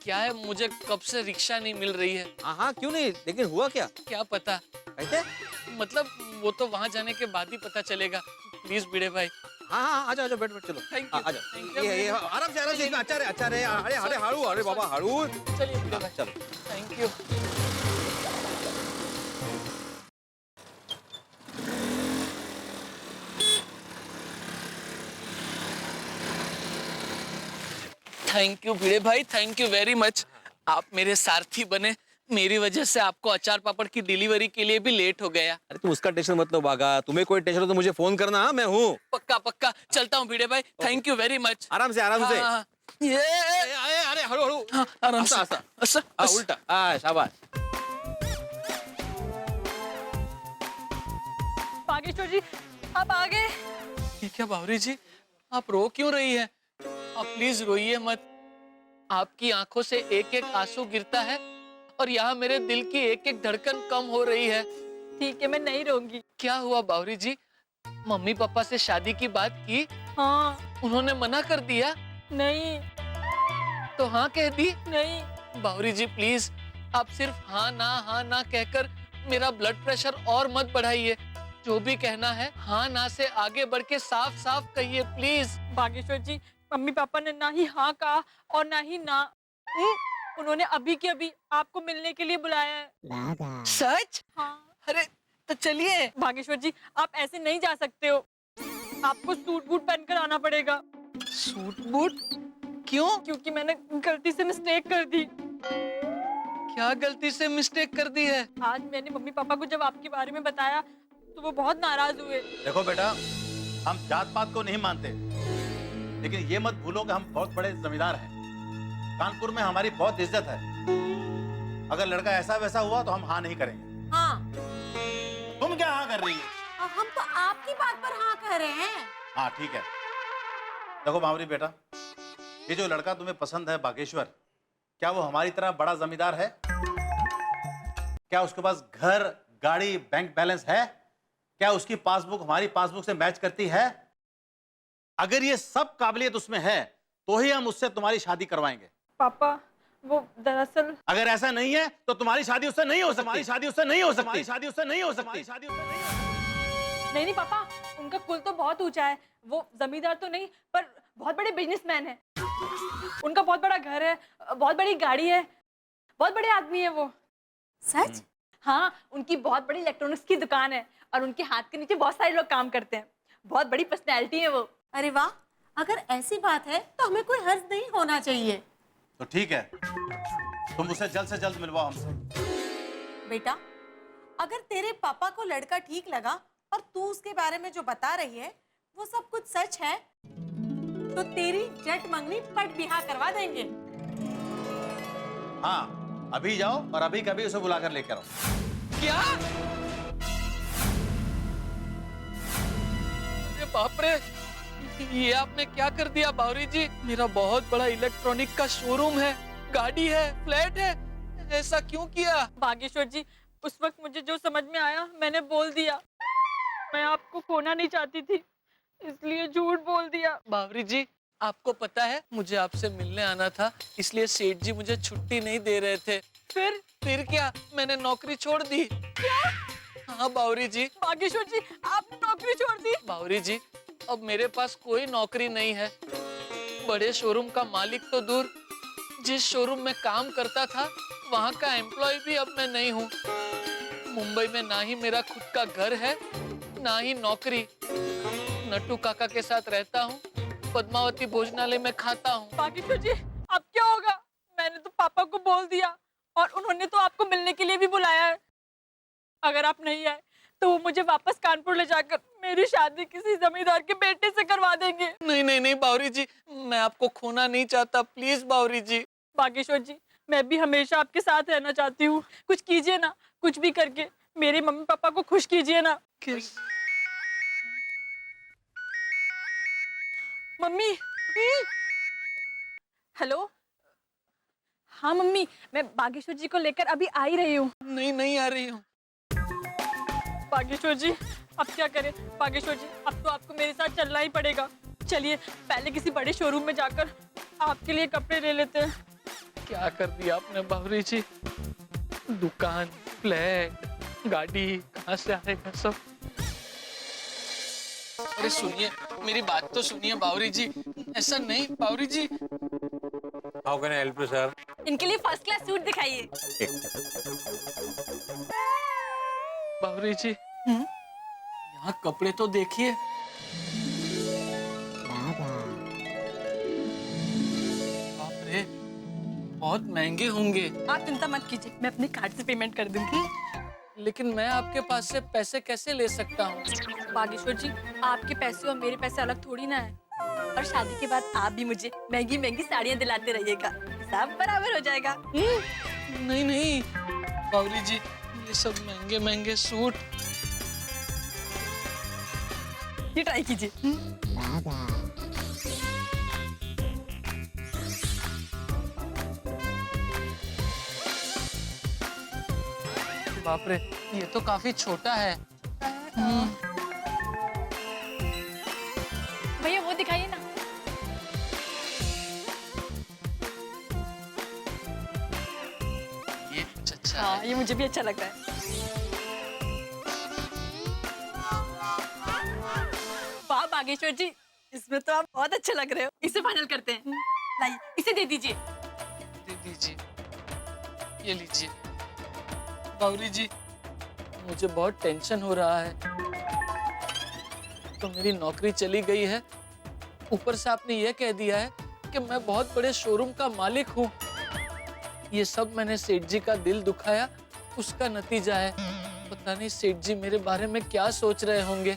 क्या है, मुझे कब से रिक्शा नहीं मिल रही है। हाँ क्यों नहीं, लेकिन हुआ क्या? क्या पता, कैसे? मतलब वो तो वहाँ जाने के बाद ही पता चलेगा। प्लीज भिड़े भाई। हाँ आ जाओ, बैठ चलो। Thank you. आ जाओ, ये आराम से अच्छा रहे। अरे हारू, अरे बाबा हारू। चलिए भिड़े भाई, चलो। Thank you. थैंक यू भिड़े भाई, थैंक यू वेरी मच। आप मेरे सारथी बने, मेरी वजह से आपको अचार पापड़ की डिलीवरी के लिए भी लेट हो गया। अरे तुम उसका टेंशन मत लो बागा, तुम्हें कोई टेंशन हो तो मुझे फोन करना। हाँ मैं हूँ। पक्का पक्का, चलता हूँ भिड़े भाई, थैंक यू वेरी मच। आराम से आराम से। ये अरे हळू हळू। हाँ, आराम से। आस्ता, आस्ता। उल्टा। शाबाश। बागेश्वर जी आप आ गए। ये क्या बावरी जी, आप रो क्यों रही है? आप प्लीज रोइए मत। आपकी आंखों से एक एक आंसू गिरता है और यहाँ मेरे दिल की एक एक धड़कन कम हो रही है। ठीक है मैं नहीं रोऊंगी। क्या हुआ बावरी जी, मम्मी पापा से शादी की बात की? हाँ। उन्होंने मना कर दिया? नहीं। तो हाँ कह दी? नहीं। बावरी जी प्लीज, आप सिर्फ हाँ ना कहकर मेरा ब्लड प्रेशर और मत बढ़ाइए। जो भी कहना है हाँ ना से आगे बढ़ के साफ साफ कहिए please. Bageshwar ji mummy papa ने ना ही हाँ कहा और ना ही ना। उन्होंने अभी के अभी आपको मिलने के लिए बुलाया है। सच? हाँ। अरे तो चलिए। बागेश्वर जी आप ऐसे नहीं जा सकते हो, आपको सूट बूट पहनकर आना पड़ेगा। Suit boot? क्यों? क्योंकि मैंने गलती से मिस्टेक कर दी। क्या गलती से मिस्टेक कर दी है? आज मैंने मम्मी पापा को जब आपके बारे में बताया तो वो बहुत नाराज हुए। देखो बेटा, हम जात पात को नहीं मानते, लेकिन ये मत भूलो कि हम बहुत बड़े जमींदार हैं। कानपुर में हमारी बहुत इज्जत है। अगर लड़का ऐसा वैसा हुआ तो हम हाँ नहीं करेंगे। हाँ। तुम क्या हाँ कर रही हो? हम तो आपकी बात पर हाँ कह रहे हैं। हाँ ठीक है। देखो बावरी बेटा, ये जो लड़का तुम्हें पसंद है बागेश्वर, क्या वो हमारी तरह बड़ा जमींदार है? क्या उसके पास घर, गाड़ी, बैंक बैलेंस है? क्या उसकी पासबुक हमारी पासबुक से मैच करती है? अगर ये सब काबिलियत उसमें है तो ही हम उससे तुम्हारी शादी करवाएंगे। पापा वो दरअसल अगर ऐसा नहीं है तो तुम्हारी शादी उससे नहीं हो सकती। तुम्हारी शादी उससे नहीं हो सकती। शादी उससे नहीं हो सकती। शादी उससे नहीं हो सकती। नहीं पापा, उनका कुल तो बहुत ऊंचा है। वो जमींदार तो नहीं पर बहुत बड़े बिजनेसमैन है। उनका बहुत बड़ा घर है, बहुत बड़ी गाड़ी है, बहुत बड़े आदमी है वो। सच? हाँ, उनकी बहुत बड़ी इलेक्ट्रॉनिक्स की दुकान है और उनके हाथ के नीचे बहुत सारे लोग काम करते हैं। बहुत बड़ी पर्सनैलिटी है वो। अरे वाह, अगर ऐसी बात है तो हमें कोई हर्ज नहीं होना चाहिए। तो ठीक है, तुम उसे जल्द से जल्द मिलवाओ हमसे। बेटा, अगर तेरे पापा को लड़का ठीक लगा और तू उसके बारे में जो बता रही है वो सब कुछ सच है तो तेरी जट मंगनी पट बिहा करवा देंगे। हाँ, अभी जाओ और अभी कभी उसे बुलाकर लेकर आओ। क्या? अरे बाप रे, ये आपने क्या कर दिया बावरी जी? मेरा बहुत बड़ा इलेक्ट्रॉनिक का शोरूम है, गाड़ी है, फ्लैट है, ऐसा क्यों किया? बागेश्वर जी, उस वक्त मुझे जो समझ में आया मैंने बोल दिया। मैं आपको खोना नहीं चाहती थी, इसलिए झूठ बोल दिया। बावरी जी, आपको पता है मुझे आपसे मिलने आना था, इसलिए सेठ जी मुझे छुट्टी नहीं दे रहे थे। फिर क्या? मैंने नौकरी छोड़ दी। क्या? हाँ बावरी जी। बागेश्वर जी, आपने नौकरी छोड़ दी? बावरी जी, अब मेरे पास कोई नौकरी नहीं है। बड़े शोरूम का मालिक तो दूर, जिस शोरूम में काम करता था वहाँ का एम्प्लॉय भी अब मैं नहीं हूँ। मुंबई में ना ही मेरा खुद का घर है, ना ही नौकरी। नट्टू काका के साथ रहता हूँ, पद्मावती भोजनालय में खाता हूँ। बागेश्वर जी, अब क्या होगा? मैंने तो पापा को बोल दिया और उन्होंने तो आपको मिलने के लिए भी बुलाया है। अगर आप नहीं आए तो वो मुझे वापस कानपुर ले जाकर मेरी शादी किसी जमींदार के बेटे से करवा देंगे। नहीं नहीं नहीं बावरी जी, मैं आपको खोना नहीं चाहता, प्लीज बावरी जी। बागेश्वर जी, मैं भी हमेशा आपके साथ रहना चाहती हूँ। कुछ कीजिए ना, कुछ भी करके मेरे मम्मी पापा को खुश कीजिए ना। मम्मी। हेलो। हाँ मम्मी, मैं बागेश्वर जी को लेकर अभी आ ही रही हूँ। नहीं आ रही हूँ। बागेश्वर जी, अब क्या करें? बागेश्वर जी, अब तो आपको मेरे साथ चलना ही पड़ेगा। चलिए पहले किसी बड़े शोरूम में जाकर आपके लिए कपड़े ले लेते हैं। क्या कर दिया आपने बावरी जी? दुकान, फ्लैट, गाड़ी, कहाँ से आएगा सब? अरे सुनिए, मेरी बात तो सुनिए बावरी जी। ऐसा नहीं बावरी जी। How can I help you, sir? इनके लिए फर्स्ट क्लास सूट दिखाइए। बावरी जी, यहाँ कपड़े तो देखिए। बाप रे, बहुत महंगे होंगे। आप चिंता मत कीजिए, मैं अपने कार्ड से पेमेंट कर दूंगी। लेकिन मैं आपके पास से पैसे कैसे ले सकता हूँ? बागेश्वर जी, आपके पैसे और मेरे पैसे अलग थोड़ी ना है। और शादी के बाद आप भी मुझे महंगी महंगी साड़ियाँ दिलाते रहिएगा, सब बराबर हो जाएगा। नहीं नहीं बावरी जी, ये सब महंगे महंगे सूट। ये ट्राई कीजिए। बाप रे, ये तो काफी छोटा है। भैया वो दिखाइए ना। ये कुछ अच्छा हाँ, है। ये मुझे भी अच्छा लगता है। वाह बागेश्वर जी, इसमें तो आप बहुत अच्छे लग रहे हो। इसे फाइनल करते हैं। लाइए, इसे दे दीजिए। दे दीजिए, ये लीजिए। बावरी जी, मुझे बहुत टेंशन हो रहा है। तो मेरी नौकरी चली गई है, ऊपर से आपने ये कह दिया है कि मैं बहुत बड़े शोरूम का मालिक हूँ। ये सब मैंने सेठ जी का दिल दुखाया, उसका नतीजा है। पता नहीं सेठ जी मेरे बारे में क्या सोच रहे होंगे।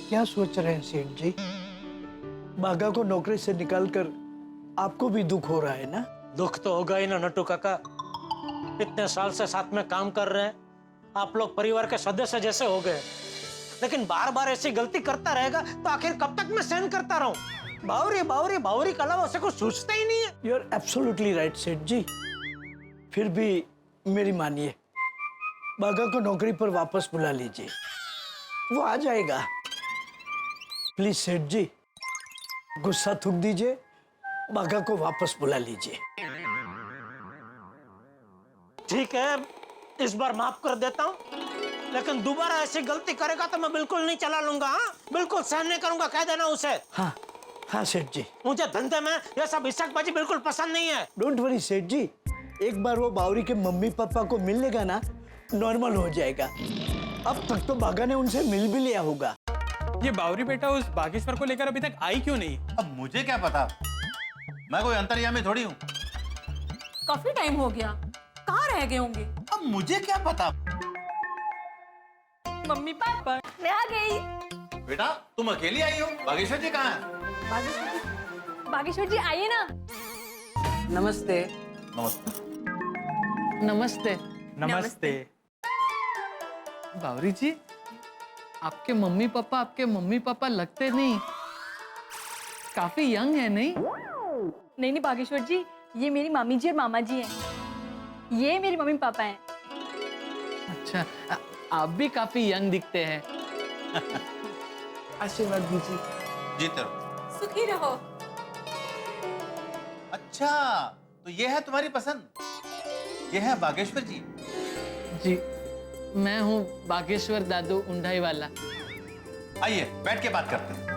क्या सोच रहे हैं सेठ जी? बागा को नौकरी से निकालकर आपको भी दुख हो रहा है ना? दुख तो होगा ही ना नट्टू काका। इतने साल से साथ में काम कर रहे हैं, आप लोग परिवार के सदस्य जैसे हो गए। लेकिन बार बार ऐसी गलती करता रहेगा तो आखिर कब तक मैं सहन करता रहूं? बावरी बावरी बावरी के अलावा उसे कुछ सोचता ही नहीं है। यू आर एब्सोल्युटली राइट सेठ जी। फिर भी मेरी मानिए, बागा को नौकरी पर वापस बुला लीजिए, वो आ जाएगा। प्लीज सेठ जी, गुस्सा थूक दीजिए, बागा को वापस बुला लीजिए। ठीक है, इस बार माफ कर देता हूँ, लेकिन दोबारा ऐसी गलती करेगा तो मैं बिल्कुल नहीं चला लूंगा। हाँ, बिल्कुल सहन नहीं करूंगा, कह देना उसे। हाँ हाँ सेठ जी। मुझे धंधे में ये सब हिस्साबाजी बिल्कुल पसंद नहीं है। डोंट वरी सेठ जी, एक बार वो बावरी के मम्मी पापा को मिल लेगा ना, नॉर्मल हो जाएगा। अब तक तो बागा ने उनसे मिल भी लिया होगा। ये बावरी बेटा उस बागेश्वर को लेकर अभी तक आई क्यों नहीं? अब मुझे क्या पता, मैं कोई अंतर्यामी थोड़ी हूँ। काफी टाइम हो गया, कहाँ रह गए होंगे? अब मुझे क्या पता। मम्मी पापा, मैं आ गई। बेटा तुम अकेली आई हो, बागेश्वर जी कहाँ हैं? बागेश्वर जी आइए ना। नमस्ते। नमस्ते। नमस्ते। नमस्ते। बावरी जी, आपके मम्मी पापा लगते नहीं, काफी यंग है नहीं? नहीं नहीं बागेश्वर जी, ये मेरी मामी जी और मामा जी हैं। ये मेरे मम्मी पापा हैं। अच्छा, आप भी काफी यंग दिखते हैं। आशीर्वाद दीजिए। जीते रहो। सुखी रहो। अच्छा, तो ये है तुम्हारी पसंद? ये है बागेश्वर जी? जी, मैं हूँ बागेश्वर दादू उंडाई वाला। आइए बैठ के बात करते हैं।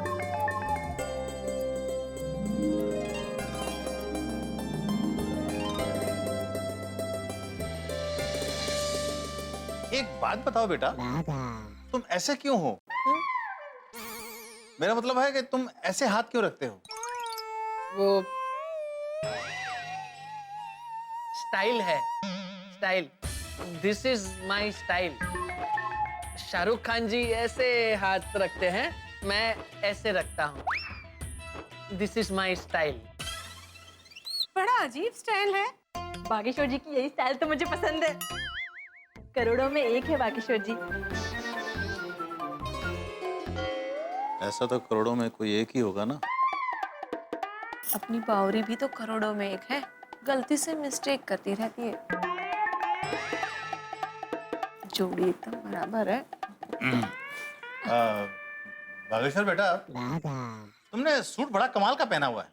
एक बात बताओ बेटा, तुम ऐसे क्यों हो? मेरा मतलब है कि तुम ऐसे हाथ क्यों रखते हो? वो स्टाइल है, style. This is my style. Shahrukh Khan ji ऐसे हाथ रखते हैं, मैं ऐसे रखता हूँ। This is my style. बड़ा अजीब स्टाइल है। बागेश्वर जी की यही स्टाइल तो मुझे पसंद है। करोड़ों में एक है बागेश्वर जी। ऐसा तो करोड़ों में कोई एक ही होगा ना। अपनी बावरी भी तो करोड़ों में एक है, गलती से मिस्टेक करती रहती है। जोड़ी एकदम बराबर है। बागेश्वर बेटा, तुमने सूट बड़ा कमाल का पहना हुआ है।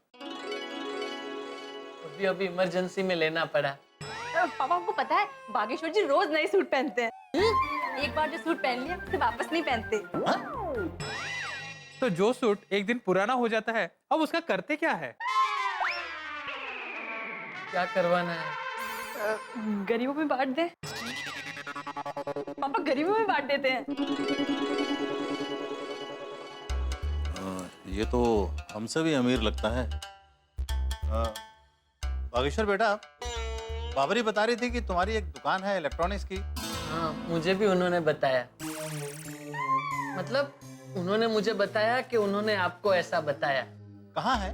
अभी अभी इमरजेंसी में लेना पड़ा। पापा आपको पता है, बागेश्वर जी रोज नए सूट पहनते हैं। एक बार जो सूट पहन लिया उसे वापस नहीं पहनते। तो जो सूट एक दिन पुराना हो जाता है, अब उसका करते क्या है? क्या करवाना है? गरीबों में बांट दे। पापा गरीबों में बांट देते हैं। ये तो हमसे भी अमीर लगता है। बागेश्वर बेटा, बाबरी बता रही थी कि तुम्हारी एक दुकान है इलेक्ट्रॉनिक्स की। हाँ, मुझे भी उन्होंने बताया। मतलब उन्होंने मुझे बताया कि उन्होंने आपको ऐसा बताया। कहाँ है?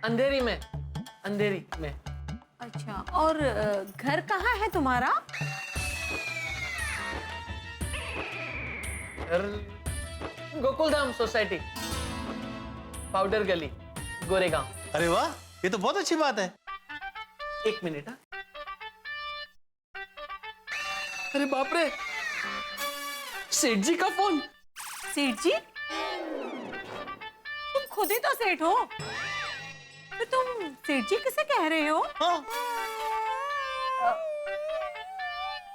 अंधेरी में, अंधेरी में। अच्छा, और घर कहाँ है तुम्हारा? गोकुलधाम सोसाइटी, पाउडर गली, गोरेगांव। अरे वाह, ये तो बहुत अच्छी बात है। एक मिनट। हाँ, अरे बाप रे, सेठ जी का फोन। सेठ जी? तुम खुद ही तो सेठ हो, तो तुम सेठ जी किसे कह रहे हो?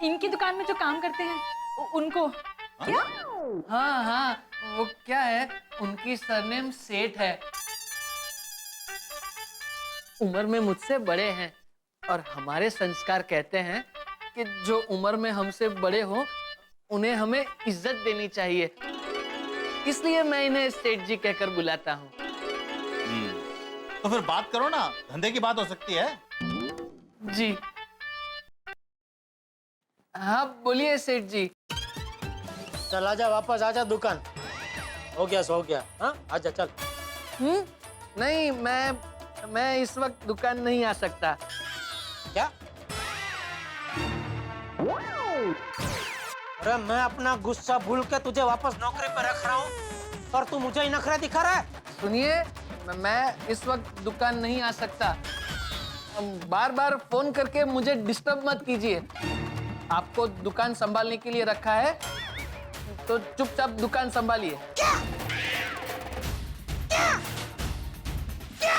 इनकी दुकान में जो काम करते हैं उनको। क्या? हाँ हाँ, वो क्या है, उनकी सरनेम सेठ है। उम्र में मुझसे बड़े हैं और हमारे संस्कार कहते हैं कि जो उम्र में हमसे बड़े हो उन्हें हमें इज्जत देनी चाहिए। इसलिए मैं इन्हें सेठ जी कहकर बुलाता हूँ। तो फिर बात करो ना, धंधे की बात हो सकती है। जी हाँ, बोलिए सेठ जी। चल आजा, वापस आजा दुकान। हो गया सो हो गया। हाँ आजा चल। नहीं, मैं इस वक्त दुकान नहीं आ सकता। क्या? अरे मैं अपना गुस्सा भूल के तुझे वापस नौकरी पर रख रहा हूँ और तू मुझे ही नखरे दिखा रहा है। सुनिए, मैं इस वक्त दुकान नहीं आ सकता। बार बार फोन करके मुझे डिस्टर्ब मत कीजिए। आपको दुकान संभालने के लिए रखा है तो चुपचाप दुकान संभालिए। क्या? क्या? क्या?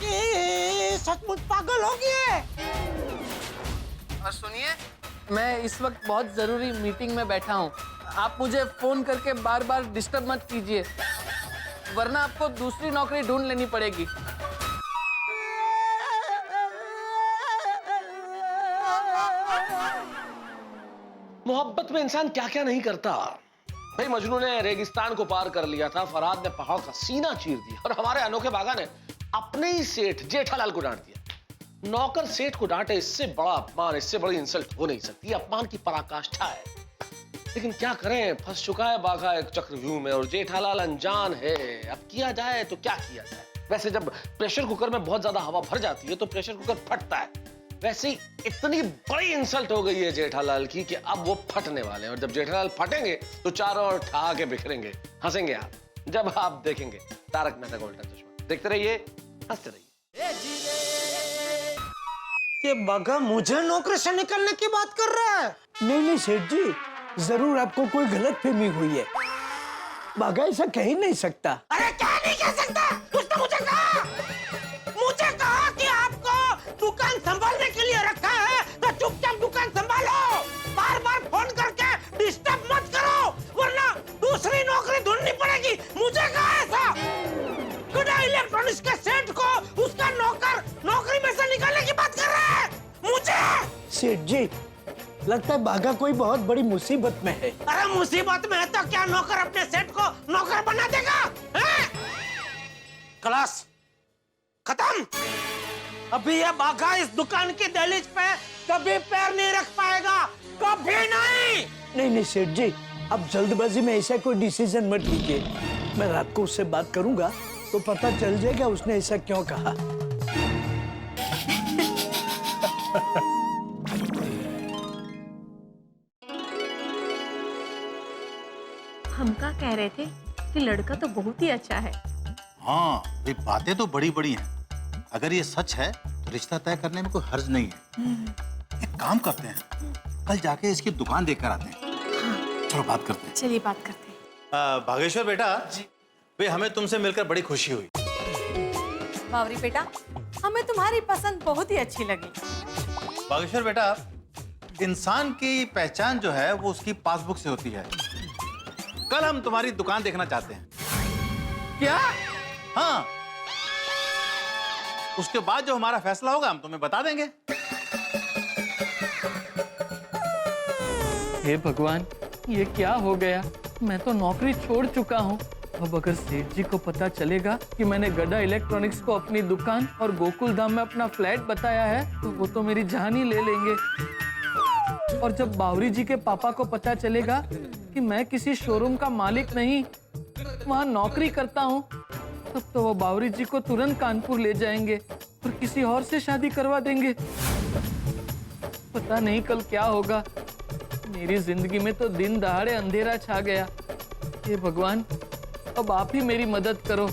ये सचमुच पागल हो गया। और सुनिए, मैं इस वक्त बहुत जरूरी मीटिंग में बैठा हूँ। आप मुझे फोन करके बार बार डिस्टर्ब मत कीजिए, वरना आपको दूसरी नौकरी ढूंढ लेनी पड़ेगी। मोहब्बत में इंसान क्या क्या नहीं करता। भाई मजनू ने रेगिस्तान को पार कर लिया था, फरहाद ने पहाड़ का सीना चीर दिया और हमारे अनोखे बागा ने अपने ही सेठ जेठालाल को डांट दिया। नौकर सेठ को डांटे, इससे बड़ा अपमान, इससे बड़ी इंसल्ट हो नहीं सकती। अपमान की पराकाष्ठा है। लेकिन क्या करें, फंस चुका है बाघा एक चक्रव्यूह में और जेठालाल अनजान है। अब किया जाए तो क्या किया जाए। वैसे जब प्रेशर कुकर में बहुत ज्यादा हवा भर जाती है तो प्रेशर कुकर फटता है। वैसे ही इतनी बड़ी इंसल्ट हो गई है जेठालाल की कि अब वो फटने वाले हैं और जब जेठालाल फटेंगे तो चारों ओर ठा के बिखरेंगे। हंसेंगे आप जब आप देखेंगे तारक मेहता का उल्टा चश्मा। देखते रहिए, हंसते रहिए। ये बाघा मुझे नौकरी से निकलने की बात कर रहा है। नहीं नहीं सेठ जी, जरूर आपको कोई गलतफहमी हुई है। बाघा ऐसा कह ही नहीं सकता। अरे क्या नहीं कह सकता? उसने मुझे कहा कि आपको दुकान संभालने के लिए रखा है तो चुपचाप दुकान संभालो। बार बार फोन करके डिस्टर्ब मत करो, वरना दूसरी नौकरी ढूंढनी पड़ेगी। मुझे कहा ऐसा? गुडा इलेक्ट्रॉनिक्स के सेठ को उसका नौकर नौकरी में से निकालने की बात कर रहा है। मुझे सेठ जी, लगता है बाघा कोई बहुत बड़ी मुसीबत में है। अरे मुसीबत में है तो क्या नौकर अपने सेठ को नौकर बना देगा? क्लास खत्म। अभी ये बाघा इस दुकान की दहलीज पे कभी पैर नहीं रख पाएगा, कभी नहीं। नहीं नहीं सेठ जी, अब जल्दबाजी में ऐसा कोई डिसीजन मत लीजिए। मैं रात को उससे बात करूंगा तो पता चल जाएगा उसने ऐसा क्यों कहा। हम क्या कह रहे थे कि लड़का तो बहुत ही अच्छा है। हाँ, ये बातें तो बड़ी बड़ी हैं। अगर ये सच है तो रिश्ता तय करने में कोई हर्ज नहीं है। एक काम करते हैं, कल जाके इसकी दुकान देख कर आते हैं। चलो बात करते हैं। चलिए बात करते हैं। भागेश्वर बेटा जी, भाई हमें तुमसे मिलकर बड़ी खुशी हुई। बावरी बेटा, हमें तुम्हारी पसंद बहुत ही अच्छी लगी। भागेश्वर बेटा, इंसान की पहचान जो है वो उसकी पासबुक से होती है। कल हम तुम्हारी दुकान देखना चाहते हैं। क्या? हाँ, उसके बाद जो हमारा फैसला होगा हम तुम्हें बता देंगे। हे भगवान, ये क्या हो गया? मैं तो नौकरी छोड़ चुका हूँ। अब अगर सेठ जी को पता चलेगा कि मैंने गड्ढा इलेक्ट्रॉनिक्स को अपनी दुकान और गोकुल धाम में अपना फ्लैट बताया है, तो वो तो मेरी जान ही ले लेंगे। और जब बावरी जी के पापा को पता चलेगा कि मैं किसी शोरूम का मालिक नहीं, वहाँ नौकरी करता हूँ, तब तो वो बावरी जी को तुरंत कानपुर ले जाएंगे और किसी और से शादी करवा देंगे। पता नहीं कल क्या होगा। मेरी जिंदगी में तो दिन दहाड़े अंधेरा छा गया। हे भगवान, अब आप ही मेरी मदद करो।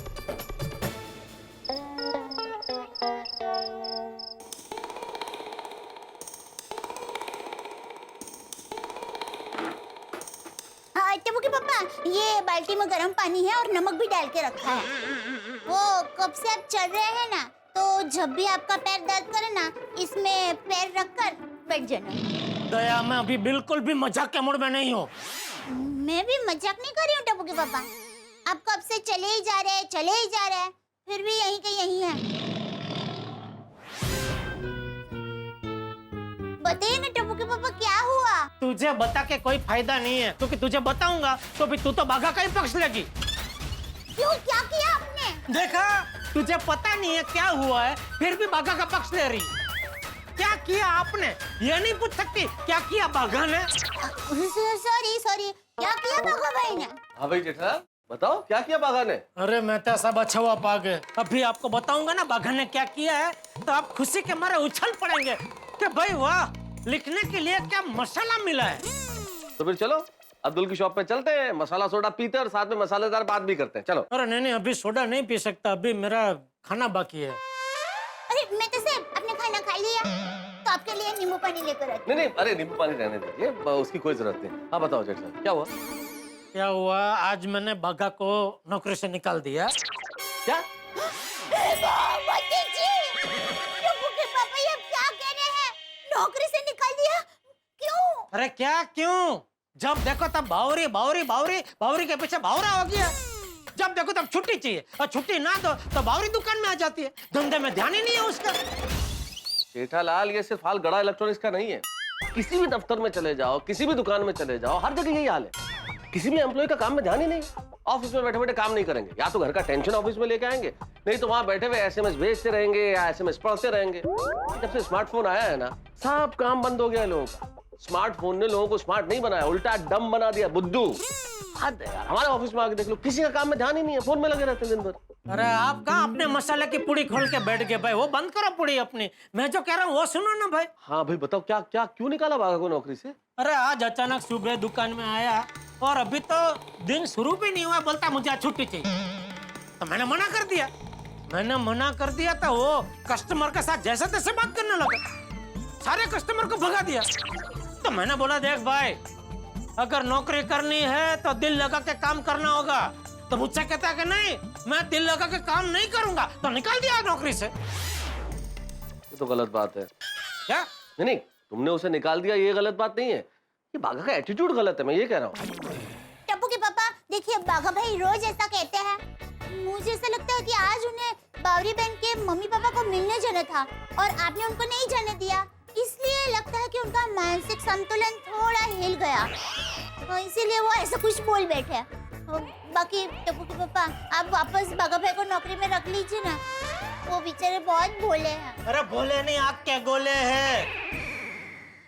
हाँ टबू के पापा, ये बाल्टी में गर्म पानी है और नमक भी डाल के रखा है। वो कब से आप चल रहे हैं ना, तो जब भी आपका पैर दर्द करे ना, इसमें पैर रखकर बैठ जाना। दया, मैं अभी बिल्कुल भी मजाक के मूड में नहीं हूँ। मैं भी मजाक नहीं कर रही हूँ टबू के पापा। आप कब से चले ही जा रहे हैं, फिर भी यहीं के यहीं है। बताइए ना टबू के पापा, क्या हुआ? तुझे बता के कोई फायदा नहीं है, क्योंकि तुझे बताऊंगा तो भी तू तो बाघा का ही पक्ष लेगी। क्यों, क्या किया आपने? देखा, तुझे पता नहीं है क्या हुआ है, फिर भी बाघा का पक्ष ले रही। क्या किया आपने? ये नहीं पूछ सकती क्या किया बाघा ने? सॉरी, क्या किया बाघा भाई ने? हाँ भाई जेठा, बताओ क्या किया बाघा ने? अरे मैं तो सब अच्छा हुआ पा गए। अभी आपको बताऊंगा ना बाघा ने क्या किया है, तो आप खुशी के मारे उछल पड़ेंगे कि भाई वाह, लिखने के लिए क्या मसाला मिला है। तो फिर चलो अब्दुल की शॉप पे चलते हैं, मसाला सोडा पीते हैं और साथ में मसालेदार बात भी करते हैं। चलो। अरे नहीं, अभी सोडा नहीं पी सकता, अभी मेरा खाना बाकी है। अरे मैं तो साहब अपने खाना खा लिया, तो आपके लिए नींबू पानी लेकर आती। नहीं, अरे नींबू पानी रहने दीजिए, उसकी कोई जरूरत नहीं। हाँ बताओ जेठ साहब, क्या हुआ? क्या हुआ, आज मैंने बाघा को नौकरी से निकाल दिया। क्या? पापा ये क्या कह रहे हैं? नौकरी से निकाल दिया? क्यों? अरे क्या क्यों? जब देखो तब बावरी के पीछे बावरा हो गया। जब देखो तब छुट्टी चाहिए, और छुट्टी ना दो तो बावरी दुकान में आ जाती है। धंधे में ध्यान ही नहीं है उसका। जेठालाल, ये सिर्फ हाल गड़ा इलेक्ट्रॉनिक्स का नहीं है। किसी भी दफ्तर में चले जाओ, किसी भी दुकान में चले जाओ, हर जगह यही हाल है। किसी भी एम्प्लॉय का काम में ध्यान ही नहीं। ऑफिस में बैठे बैठे काम नहीं करेंगे, या तो घर का टेंशन ऑफिस में लेके आएंगे, नहीं तो वहां बैठे हुए एसएमएस भेजते रहेंगे या एसएमएस पढ़ते रहेंगे। जब से स्मार्टफोन आया है ना, सब काम बंद हो गया है लोगों का। स्मार्टफोन ने लोगों को स्मार्ट नहीं बनाया, उल्टा डम बना दिया, बुद्धू। हद है यार, हमारे ऑफिस में आके देख लो, किसी का काम में ध्यान ही नहीं है, फोन में लगे रहते हैं दिन भर। अरे आप कहाँ अपने मसाले की पुड़ी खोल के बैठ गए भाई? वो बंद करो पुड़ी अपनी। मैं जो कह रहा हूँ वो सुनो ना भाई। हाँ भाई बताओ, क्या क्या क्यों निकाला बाघा को नौकरी से? अरे आज अचानक सुबह दुकान में आया और अभी तो दिन शुरू भी नहीं हुआ, बोलता मुझे आज छुट्टी चाहिए। तो मैंने मना कर दिया तो वो कस्टमर के साथ जैसे तैसे बात करने लगा, सारे कस्टमर को भगा दिया। तो मैंने बोला देख भाई, अगर नौकरी करनी है तो दिल लगा के काम करना होगा। तो मुझसे कहता है कि नहीं, मैं दिल लगा के काम नहीं करूंगा, तो निकाल दिया नौकरी से। ये तो गलत बात है। क्या? नहीं, तुमने उसे निकाल दिया ये गलत बात नहीं है, ये बाघा का एटीट्यूड गलत है, मैं ये कह रहा हूँ। टप्पू के पापा देखिए, बाघा भाई रोज ऐसा कहते हैं। मुझे ऐसा लगता है कि आज उन्हें बावरी बहन के मम्मी पापा को मिलने जाना था और आपने उनको नहीं जाने दिया, इसलिए लगता है कि उनका मानसिक संतुलन थोड़ा हिल गया, तो इसीलिए वो ऐसा कुछ बोल बैठे। बाकी टप्पू के पापा, आप वापस बाघा भाई को नौकरी में रख लीजिए ना, वो बेचारे बहुत भोले हैं। अरे भोले नहीं, आग के गोले हैं।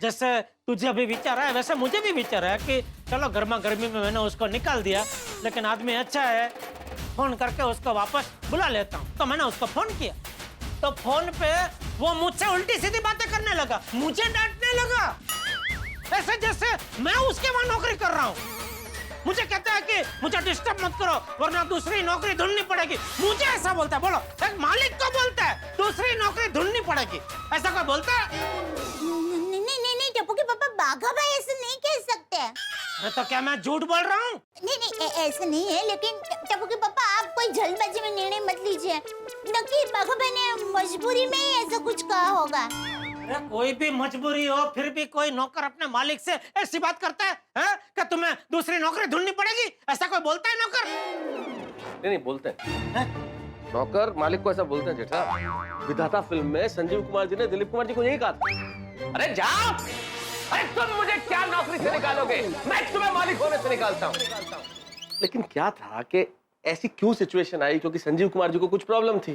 जैसे तुझे अभी विचार है वैसे मुझे भी विचार है कि चलो गर्मा गर्मी में मैंने उसको निकाल दिया, लेकिन आदमी अच्छा है, फोन करके उसको वापस बुला लेता हूँ। तो मैंने उसको फोन किया, तो फोन पे वो मुझसे उल्टी सीधी बातें करने लगा, मुझे डांटने लगा, ऐसे जैसे मैं उसके वहां नौकरी कर रहा हूँ। मुझे कहता है कि मुझे डिस्टर्ब मत करो वरना दूसरी नौकरी ढूंढनी पड़ेगी। मुझे ऐसा बोलता है, बोलो एक मालिक को बोलता है दूसरी नौकरी ढूंढनी पड़ेगी, ऐसा कोई बोलता है? नहीं टप्पू के पापा, बाघा भाई ऐसे नहीं कह सकते। अरे तो क्या मैं झूठ बोल रहा हूँ? नहीं ऐसा नहीं है, लेकिन टप्पू के पापा आप कोई जल्दबाजी में निर्णय मत लीजिए। नकी बाघा भाई ने मजबूरी में ही ऐसा कुछ कहा होगा। अरे कोई भी मजबूरी हो, फिर भी कोई नौकर अपने मालिक से ऐसी बात करता है कि तुम्हें दूसरी नौकरी ढूंढनी पड़ेगी, ऐसा कोई बोलता है नौकर? नहीं बोलते हैं। नौकर मालिक को ऐसा बोलते हैं जेठा। विधाता फिल्म में संजीव कुमार जी ने दिलीप कुमार जी को यही कहा था, अरे जाओ, अरे तुम मुझे क्या नौकरी से निकालोगे, मैं तुम्हें मालिक होने से निकालता हूँ। लेकिन क्या था कि ऐसी क्यों सिचुएशन आई, क्योंकि संजीव कुमार जी को कुछ प्रॉब्लम थी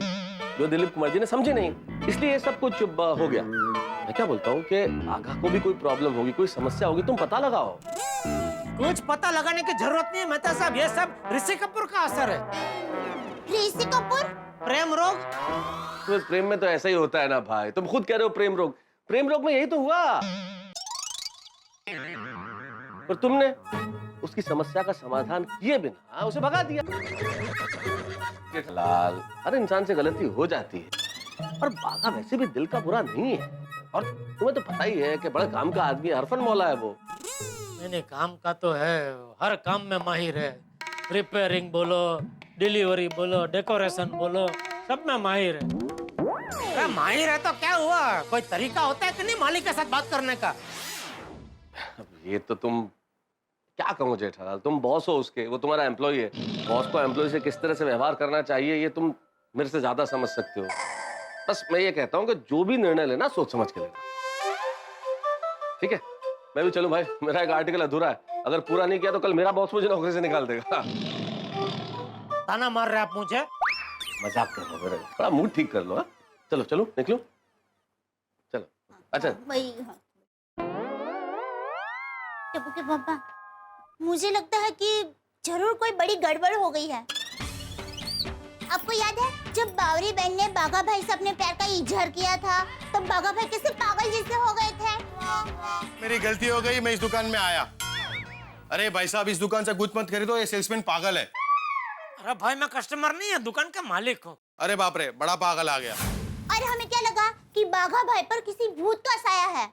जो दिलीप कुमार जी ने समझे नहीं, इसलिए ये सब कुछ हो गया। मैं क्या बोलता हूँ कि आगा को भी कोई प्रॉब्लम होगी, कोई समस्या होगी, तुम पता लगाओ। कुछ पता लगाने की जरूरत नहीं है मेहता साहब, ये सब ऋषि कपूर का असर है। ऋषि कपूर? प्रेम रोग? तो प्रेम में तो ऐसा ही होता है ना भाई, तुम खुद कह रहे हो प्रेम रोग, प्रेम रोग में यही तो हुआ। और तुमने उसकी समस्या का समाधान किए बिना उसे भगा दिया। लाल, हर इंसान से गलती हो जाती है, और बागा वैसे भी दिल का बुरा नहीं है, और तुम्हें तो पता ही है कि बड़े काम का आदमी, हरफन मौला है वो। मैंने काम का तो है, हर काम में माहिर है। रिपेयरिंग बोलो, डिलीवरी बोलो, डेकोरेशन बोलो, सब में माहिर है। अरे माहिर है तो क्या हुआ, कोई तरीका होता है कि नहीं मालिक के साथ बात करने का? ये तो तुम क्या कहो जेठालाल, तुम बॉस हो उसके, वो तुम्हारा एम्प्लॉय है। बॉस को एम्प्लॉय से किस तरह से व्यवहार करना चाहिए ये तुम मेरे से ज्यादा समझ सकते हो। बस मैं ये कहता हूँ कि जो भी निर्णय लेना सोच समझ के लेना, ठीक है? मैं भी चलूं भाई, मेरा एक आर्टिकल अधूरा है, अगर पूरा नहीं किया तो कल मेरा बॉस मुझे नौकरी से निकाल देगा। ताना मार रहे आप मुझे? मजाक कर लो, मेरा थोड़ा मूड ठीक कर लो। हाँ चलो चलो निकलो, चलो। अच्छा वही टप्पू के पापा, मुझे लगता है कि जरूर कोई बड़ी गड़बड़ हो गई है। आपको याद है जब बावरी बहन ने बाघा भाई से अपने प्यार का इजहार किया था, तब बाघा भाई कैसे पागल जैसे हो गए थे? मेरी गलती हो गई, मैं इस दुकान में आया। अरे भाई साहब, इस दुकान से कुछ मत खरीदो, ये सेल्समैन पागल है। अरे भाई मैं कस्टमर नहीं है, दुकान का मालिक हूँ। अरे बाप रे, बड़ा पागल आ गया। अरे हमें क्या लगा कि बाघा भाई पर किसी भूत का साया है,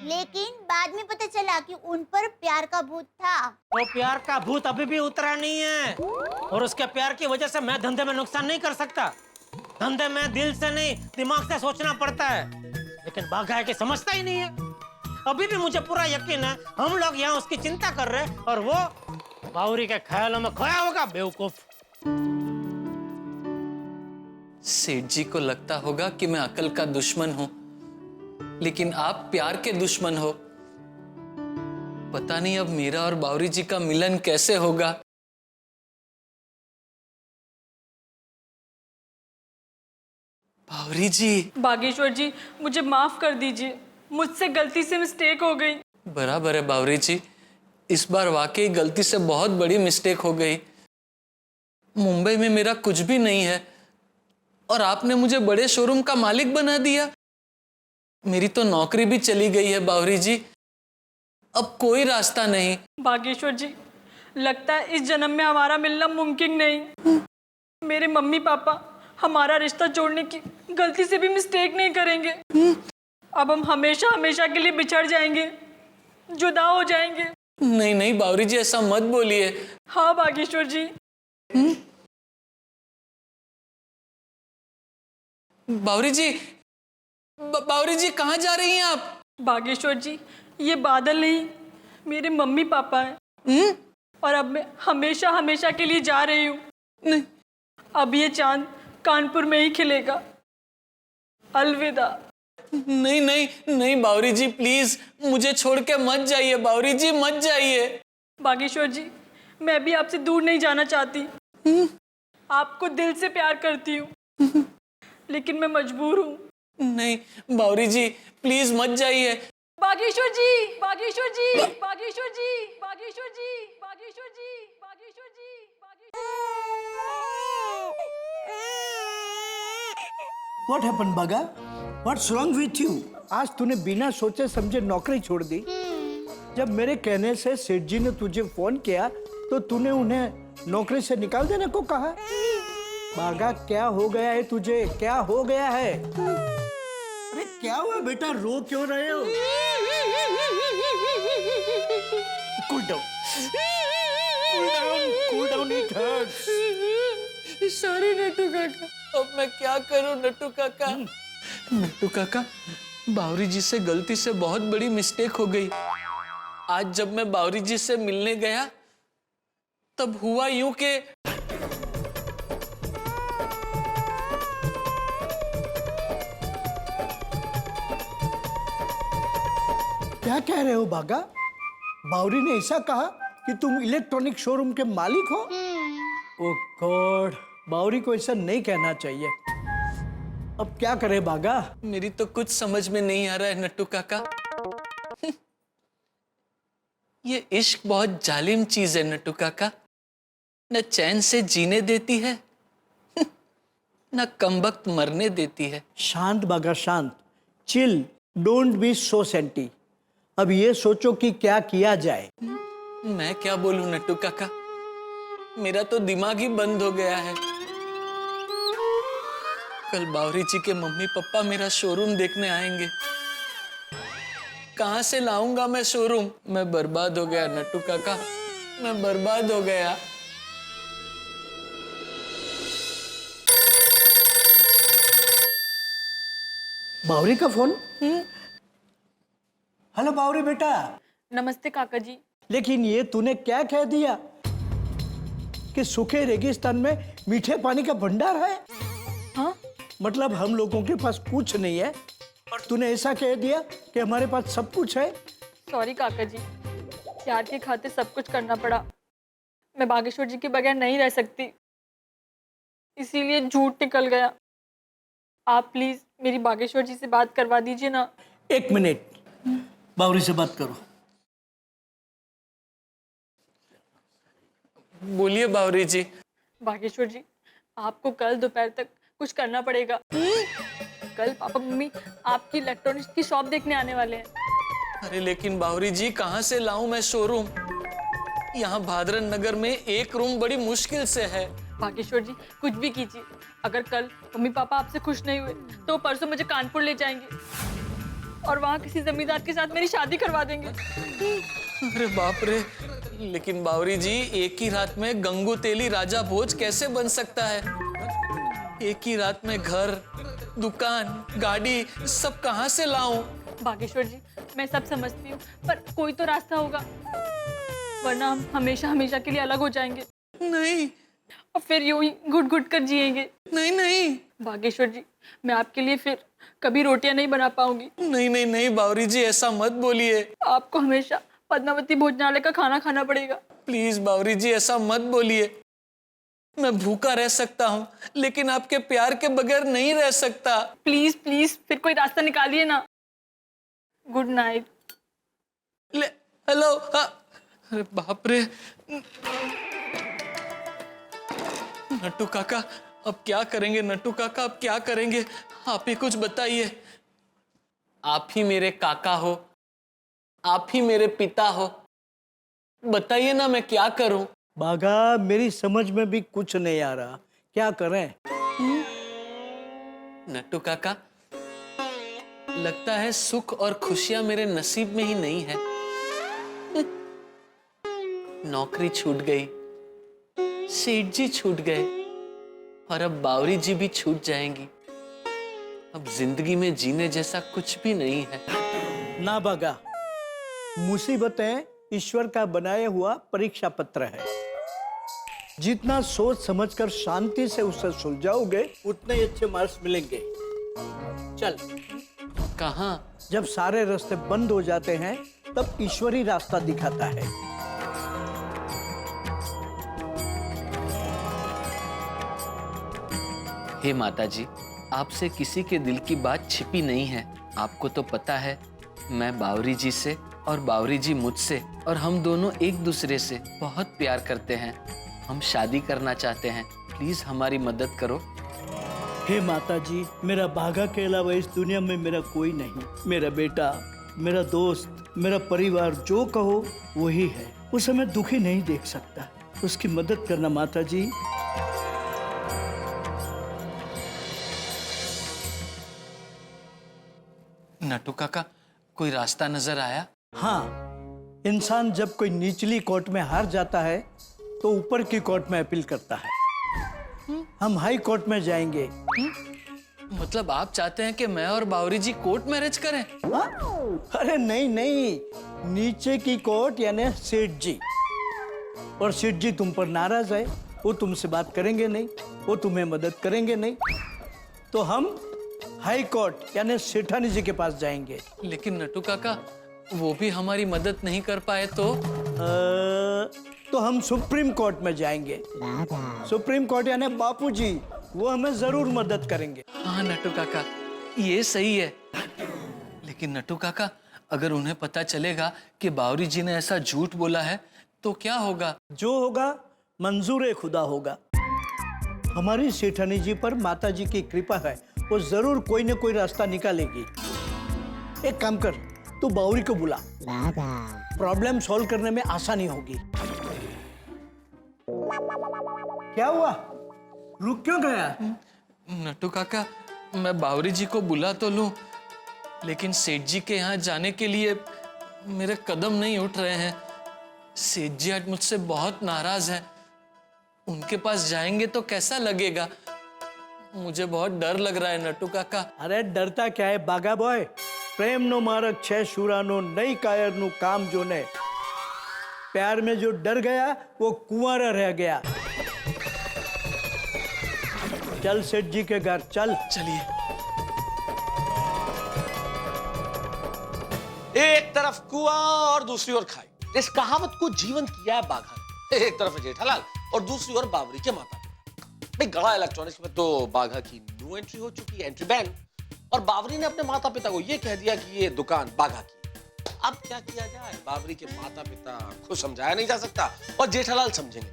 लेकिन बाद में पता चला कि उन पर प्यार का भूत था। वो प्यार का भूत अभी भी उतरा नहीं है, और उसके प्यार की वजह से मैं धंधे में नुकसान नहीं कर सकता। धंधे में दिल से नहीं, दिमाग से सोचना पड़ता है, लेकिन बाघा है कि समझता ही नहीं है। अभी भी मुझे पूरा यकीन है हम लोग यहाँ उसकी चिंता कर रहे हैं और वो बावरी के ख्यालों में खोया होगा। बेवकूफ। सेठ जी को लगता होगा कि मैं अकल का दुश्मन हूं, लेकिन आप प्यार के दुश्मन हो। पता नहीं अब मेरा और बावरी जी का मिलन कैसे होगा। बावरी जी। बागेश्वर जी, मुझे माफ कर दीजिए, मुझसे गलती से मिस्टेक हो गई। बराबर है बावरी जी, इस बार वाकई गलती से बहुत बड़ी मिस्टेक हो गई। मुंबई में मेरा कुछ भी नहीं है और आपने मुझे बड़े शोरूम का मालिक बना दिया। मेरी तो नौकरी भी चली गई है बावरी जी, अब कोई रास्ता नहीं। बागेश्वर जी, लगता है इस जन्म में हमारा मिलना मुमकिन नहीं। मेरे मम्मी पापा हमारा रिश्ता जोड़ने की गलती से भी मिस्टेक नहीं करेंगे। अब हम हमेशा हमेशा के लिए बिछड़ जाएंगे, जुदा हो जाएंगे। नहीं नहीं बावरी जी, ऐसा मत बोलिए। हाँ बागेश्वर जी। बावरी जी, बावरी जी कहाँ जा रही हैं आप? बागेश्वर जी, ये बादल नहीं, मेरे मम्मी पापा हैं। और अब मैं हमेशा हमेशा के लिए जा रही हूँ। नहीं, अब ये चांद कानपुर में ही खिलेगा। अलविदा। नहीं नहीं नहीं बावरी जी, प्लीज मुझे छोड़ के मत जाइए। बावरी जी मत जाइए। बागेश्वर जी, मैं भी आपसे दूर नहीं जाना चाहती। आपको दिल से प्यार करती हूँ, लेकिन मैं मजबूर हूँ। नहीं बावरी जी, प्लीज मत जाइए। बागेश्वर जी, बागेश्वर जी, बागेश्वर जी, बागेश्वर जी, बागेश्वर जी, बागेश्वर जी, What happened, बागा? What's wrong with you? आज तूने बिना सोचे समझे नौकरी छोड़ दी। जब मेरे कहने से सेठ जी ने तुझे फोन किया तो तूने उन्हें नौकरी से निकाल देने को कहा। बागा, क्या हो गया है तुझे? क्या हो गया है? अरे क्या हुआ बेटा, रो क्यों रहे हो? Cool down. Cool down. Cool down. It hurts. Sorry Nattu काका, अब मैं क्या करूं नट्टू काका? नट्टू काका, बावरी जी से गलती से बहुत बड़ी मिस्टेक हो गई। आज जब मैं बावरी जी से मिलने गया तब हुआ यूं कि क्या कह रहे हो बागा? बावरी ने ऐसा कहा कि तुम इलेक्ट्रॉनिक शोरूम के मालिक हो? ओह गॉड, बावरी को ऐसा नहीं कहना चाहिए। अब क्या करे बागा? मेरी तो कुछ समझ में नहीं आ रहा है नट्टू काका। ये इश्क बहुत जालिम चीज है नट्टू काका, न चैन से जीने देती है न कमबख्त मरने देती है। शांत बागा शांत, chill, don't be so senti. अब ये सोचो कि क्या किया जाए। मैं क्या बोलूं नट्टू काका, मेरा तो दिमाग ही बंद हो गया है। कल बावरी जी के मम्मी पापा मेरा शोरूम देखने आएंगे, कहां से लाऊंगा मैं शोरूम? मैं बर्बाद हो गया नट्टू काका, मैं बर्बाद हो गया। बावरी का फोन? हेलो बावरी बेटा। नमस्ते काका जी। लेकिन ये तूने क्या कह दिया कि सूखे रेगिस्तान में मीठे पानी का भंडार है? हाँ? मतलब हम लोगों के पास कुछ नहीं है और तूने ऐसा कह दिया कि हमारे पास सब कुछ है। सॉरी काका जी, प्यार के खातिर सब कुछ करना पड़ा। मैं बागेश्वर जी के बगैर नहीं रह सकती, इसीलिए झूठ निकल गया। आप प्लीज मेरी बागेश्वर जी से बात करवा दीजिए ना। एक मिनट, बावरी से बात करो। बोलिए बावरी जी। बागेश्वर जी, आपको कल दोपहर तक कुछ करना पड़ेगा। कल पापा मम्मी आपकी इलेक्ट्रॉनिक्स की शॉप देखने आने वाले हैं। अरे लेकिन बावरी जी कहाँ से लाऊं मैं शोरूम? यहाँ भादरन नगर में एक रूम बड़ी मुश्किल से है। बागेश्वर जी कुछ भी कीजिए, अगर कल मम्मी पापा आपसे खुश नहीं हुए तो परसों मुझे कानपुर ले जाएंगे और वहाँ किसी जमींदार के साथ मेरी शादी करवा देंगे। अरे बाप रे, लेकिन बावरी जी एक ही रात में गंगू तेली राजा भोज कैसे बन सकता है? एक ही रात में घर, दुकान, गाड़ी सब कहाँ से लाऊं? बागेश्वर जी मैं सब समझती हूँ, पर कोई तो रास्ता होगा, वरना हम हमेशा हमेशा के लिए अलग हो जाएंगे। नहीं। और फिर यूं ही घुट घुट कर जिएंगे। नहीं नहीं बागेश्वर जी, मैं आपके लिए फिर कभी रोटियां नहीं बना पाऊंगी। नहीं नहीं नहीं बावरी जी, ऐसा मत बोलिए। आपको हमेशा पद्मावती भोजनालय का खाना खाना पड़ेगा। प्लीज बावरी जी ऐसा मत बोलिए। मैं भूखा रह सकता हूँ लेकिन आपके प्यार के बगैर नहीं रह सकता। प्लीज प्लीज फिर कोई रास्ता निकालिए ना। Good night. हेलो। अरे बाप रे, नट्टू काका अब क्या करेंगे? नट्टू काका अब क्या करेंगे? आप ही कुछ बताइए। आप ही मेरे काका हो, आप ही मेरे पिता हो, बताइए ना मैं क्या करूं? बागा मेरी समझ में भी कुछ नहीं आ रहा, क्या करें? नट्टू काका लगता है सुख और खुशियां मेरे नसीब में ही नहीं है। नौकरी छूट गई, सेठ जी छूट गए और अब बावरी जी भी छूट जाएंगी। अब जिंदगी में जीने जैसा कुछ भी नहीं है। ना बागा, मुसीबतें ईश्वर का बनाया हुआ परीक्षा पत्र है। जितना सोच समझकर शांति से उसे सुलझाओगे उतने अच्छे मार्क्स मिलेंगे। चल। कहाँ? जब सारे रास्ते बंद हो जाते हैं तब ईश्वर ही रास्ता दिखाता है। हे माता जी, आपसे किसी के दिल की बात छिपी नहीं है। आपको तो पता है मैं बावरी जी से और बावरी जी मुझसे, और हम दोनों एक दूसरे से बहुत प्यार करते हैं। हम शादी करना चाहते हैं, प्लीज हमारी मदद करो। हे माता जी, मेरा बागा के अलावा इस दुनिया में मेरा कोई नहीं। मेरा बेटा, मेरा दोस्त, मेरा परिवार, जो कहो वही है। उसे मैं दुखी नहीं देख सकता। उसकी मदद करना माता जी। नट्टू काका कोई रास्ता नजर आया? हाँ, इंसान जब कोई निचली कोर्ट में हार जाता है तो ऊपर की कोर्ट में अपील करता है। हम हाई कोर्ट में जाएंगे। मतलब आप चाहते हैं कि मैं और बावरी जी कोर्ट मैरिज करें? हाँ? अरे नहीं नहीं, नीचे की कोर्ट यानी सेठ जी। और सेठ जी तुम पर नाराज है, वो तुमसे बात करेंगे नहीं, वो तुम्हें मदद करेंगे नहीं, तो हम हाई कोर्ट यानी सेठानी जी के पास जाएंगे। लेकिन नट्टू काका वो भी हमारी मदद नहीं कर पाए तो हम सुप्रीम कोर्ट में जाएंगे। सुप्रीम कोर्ट यानी बापूजी, वो हमें जरूर मदद करेंगे। हाँ नट्टू काका, ये सही है। लेकिन नट्टू काका, अगर उन्हें पता चलेगा कि बावरी जी ने ऐसा झूठ बोला है तो क्या होगा? जो होगा मंजूर खुदा होगा। हमारी सेठानी जी पर माता जी की कृपा है, वो जरूर कोई न कोई रास्ता निकालेगी। एक काम कर, तू बावरी को बुला, प्रॉब्लम सॉल्व करने में आसानी होगी। क्या हुआ, रुक क्यों गया? नट्टू काका, मैं बावरी जी को बुला तो लूं, लेकिन सेठ जी के यहाँ जाने के लिए मेरे कदम नहीं उठ रहे हैं। सेठ जी आज मुझसे बहुत नाराज हैं। उनके पास जाएंगे तो कैसा लगेगा? मुझे बहुत डर लग रहा है नट्टू काका। अरे डरता क्या है बागा बॉय, प्रेम नो मारक छह शूरानो नई कायर नु काम जो ने। प्यार में जो डर गया वो कुंवारा रह गया। चल सेठ जी के घर चल। चलिए। एक तरफ कुआं और दूसरी ओर खाई, इस कहावत को जीवन किया है बाघा ने। एक तरफ है जेठालाल और दूसरी ओर बावरी के माता पिता। भाई गड़ा इलेक्ट्रॉनिक्स में तो बाघा की न्यू एंट्री हो चुकी है, एंट्री बैन, और बावरी ने अपने माता पिता को यह कह दिया कि ये दुकान बाघा की। अब क्या किया जाए? बावरी के माता पिता को समझाया नहीं जा सकता और जेठालाल समझेंगे।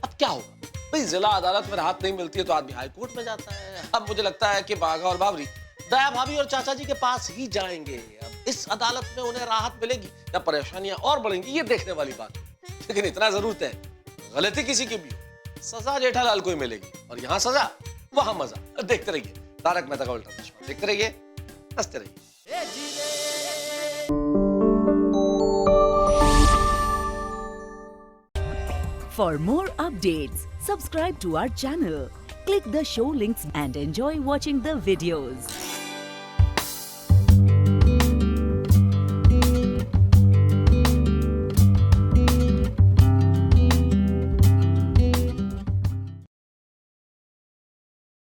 अब क्या होगा? भाई जिला अदालत में राहत नहीं मिलती है तो आदमी हाई कोर्ट में जाता है। अब मुझे लगता है कि बाघा और बावरी दया भाभी और चाचा जी के पास ही जाएंगे। अब इस अदालत में उन्हें राहत मिलेगी या परेशानियां और बढ़ेंगी, ये देखने वाली बात है। लेकिन इतना जरूर है, गलती किसी की भी हो, सजा जेठालाल को ही मिलेगी। और यहाँ सजा वहां मजा। देखते रहिए तारक मेहता का उल्टा चश्मा, देखते रहिए, हंसते रहिए। For more updates, subscribe to our channel, click the show links and enjoy watching the videos.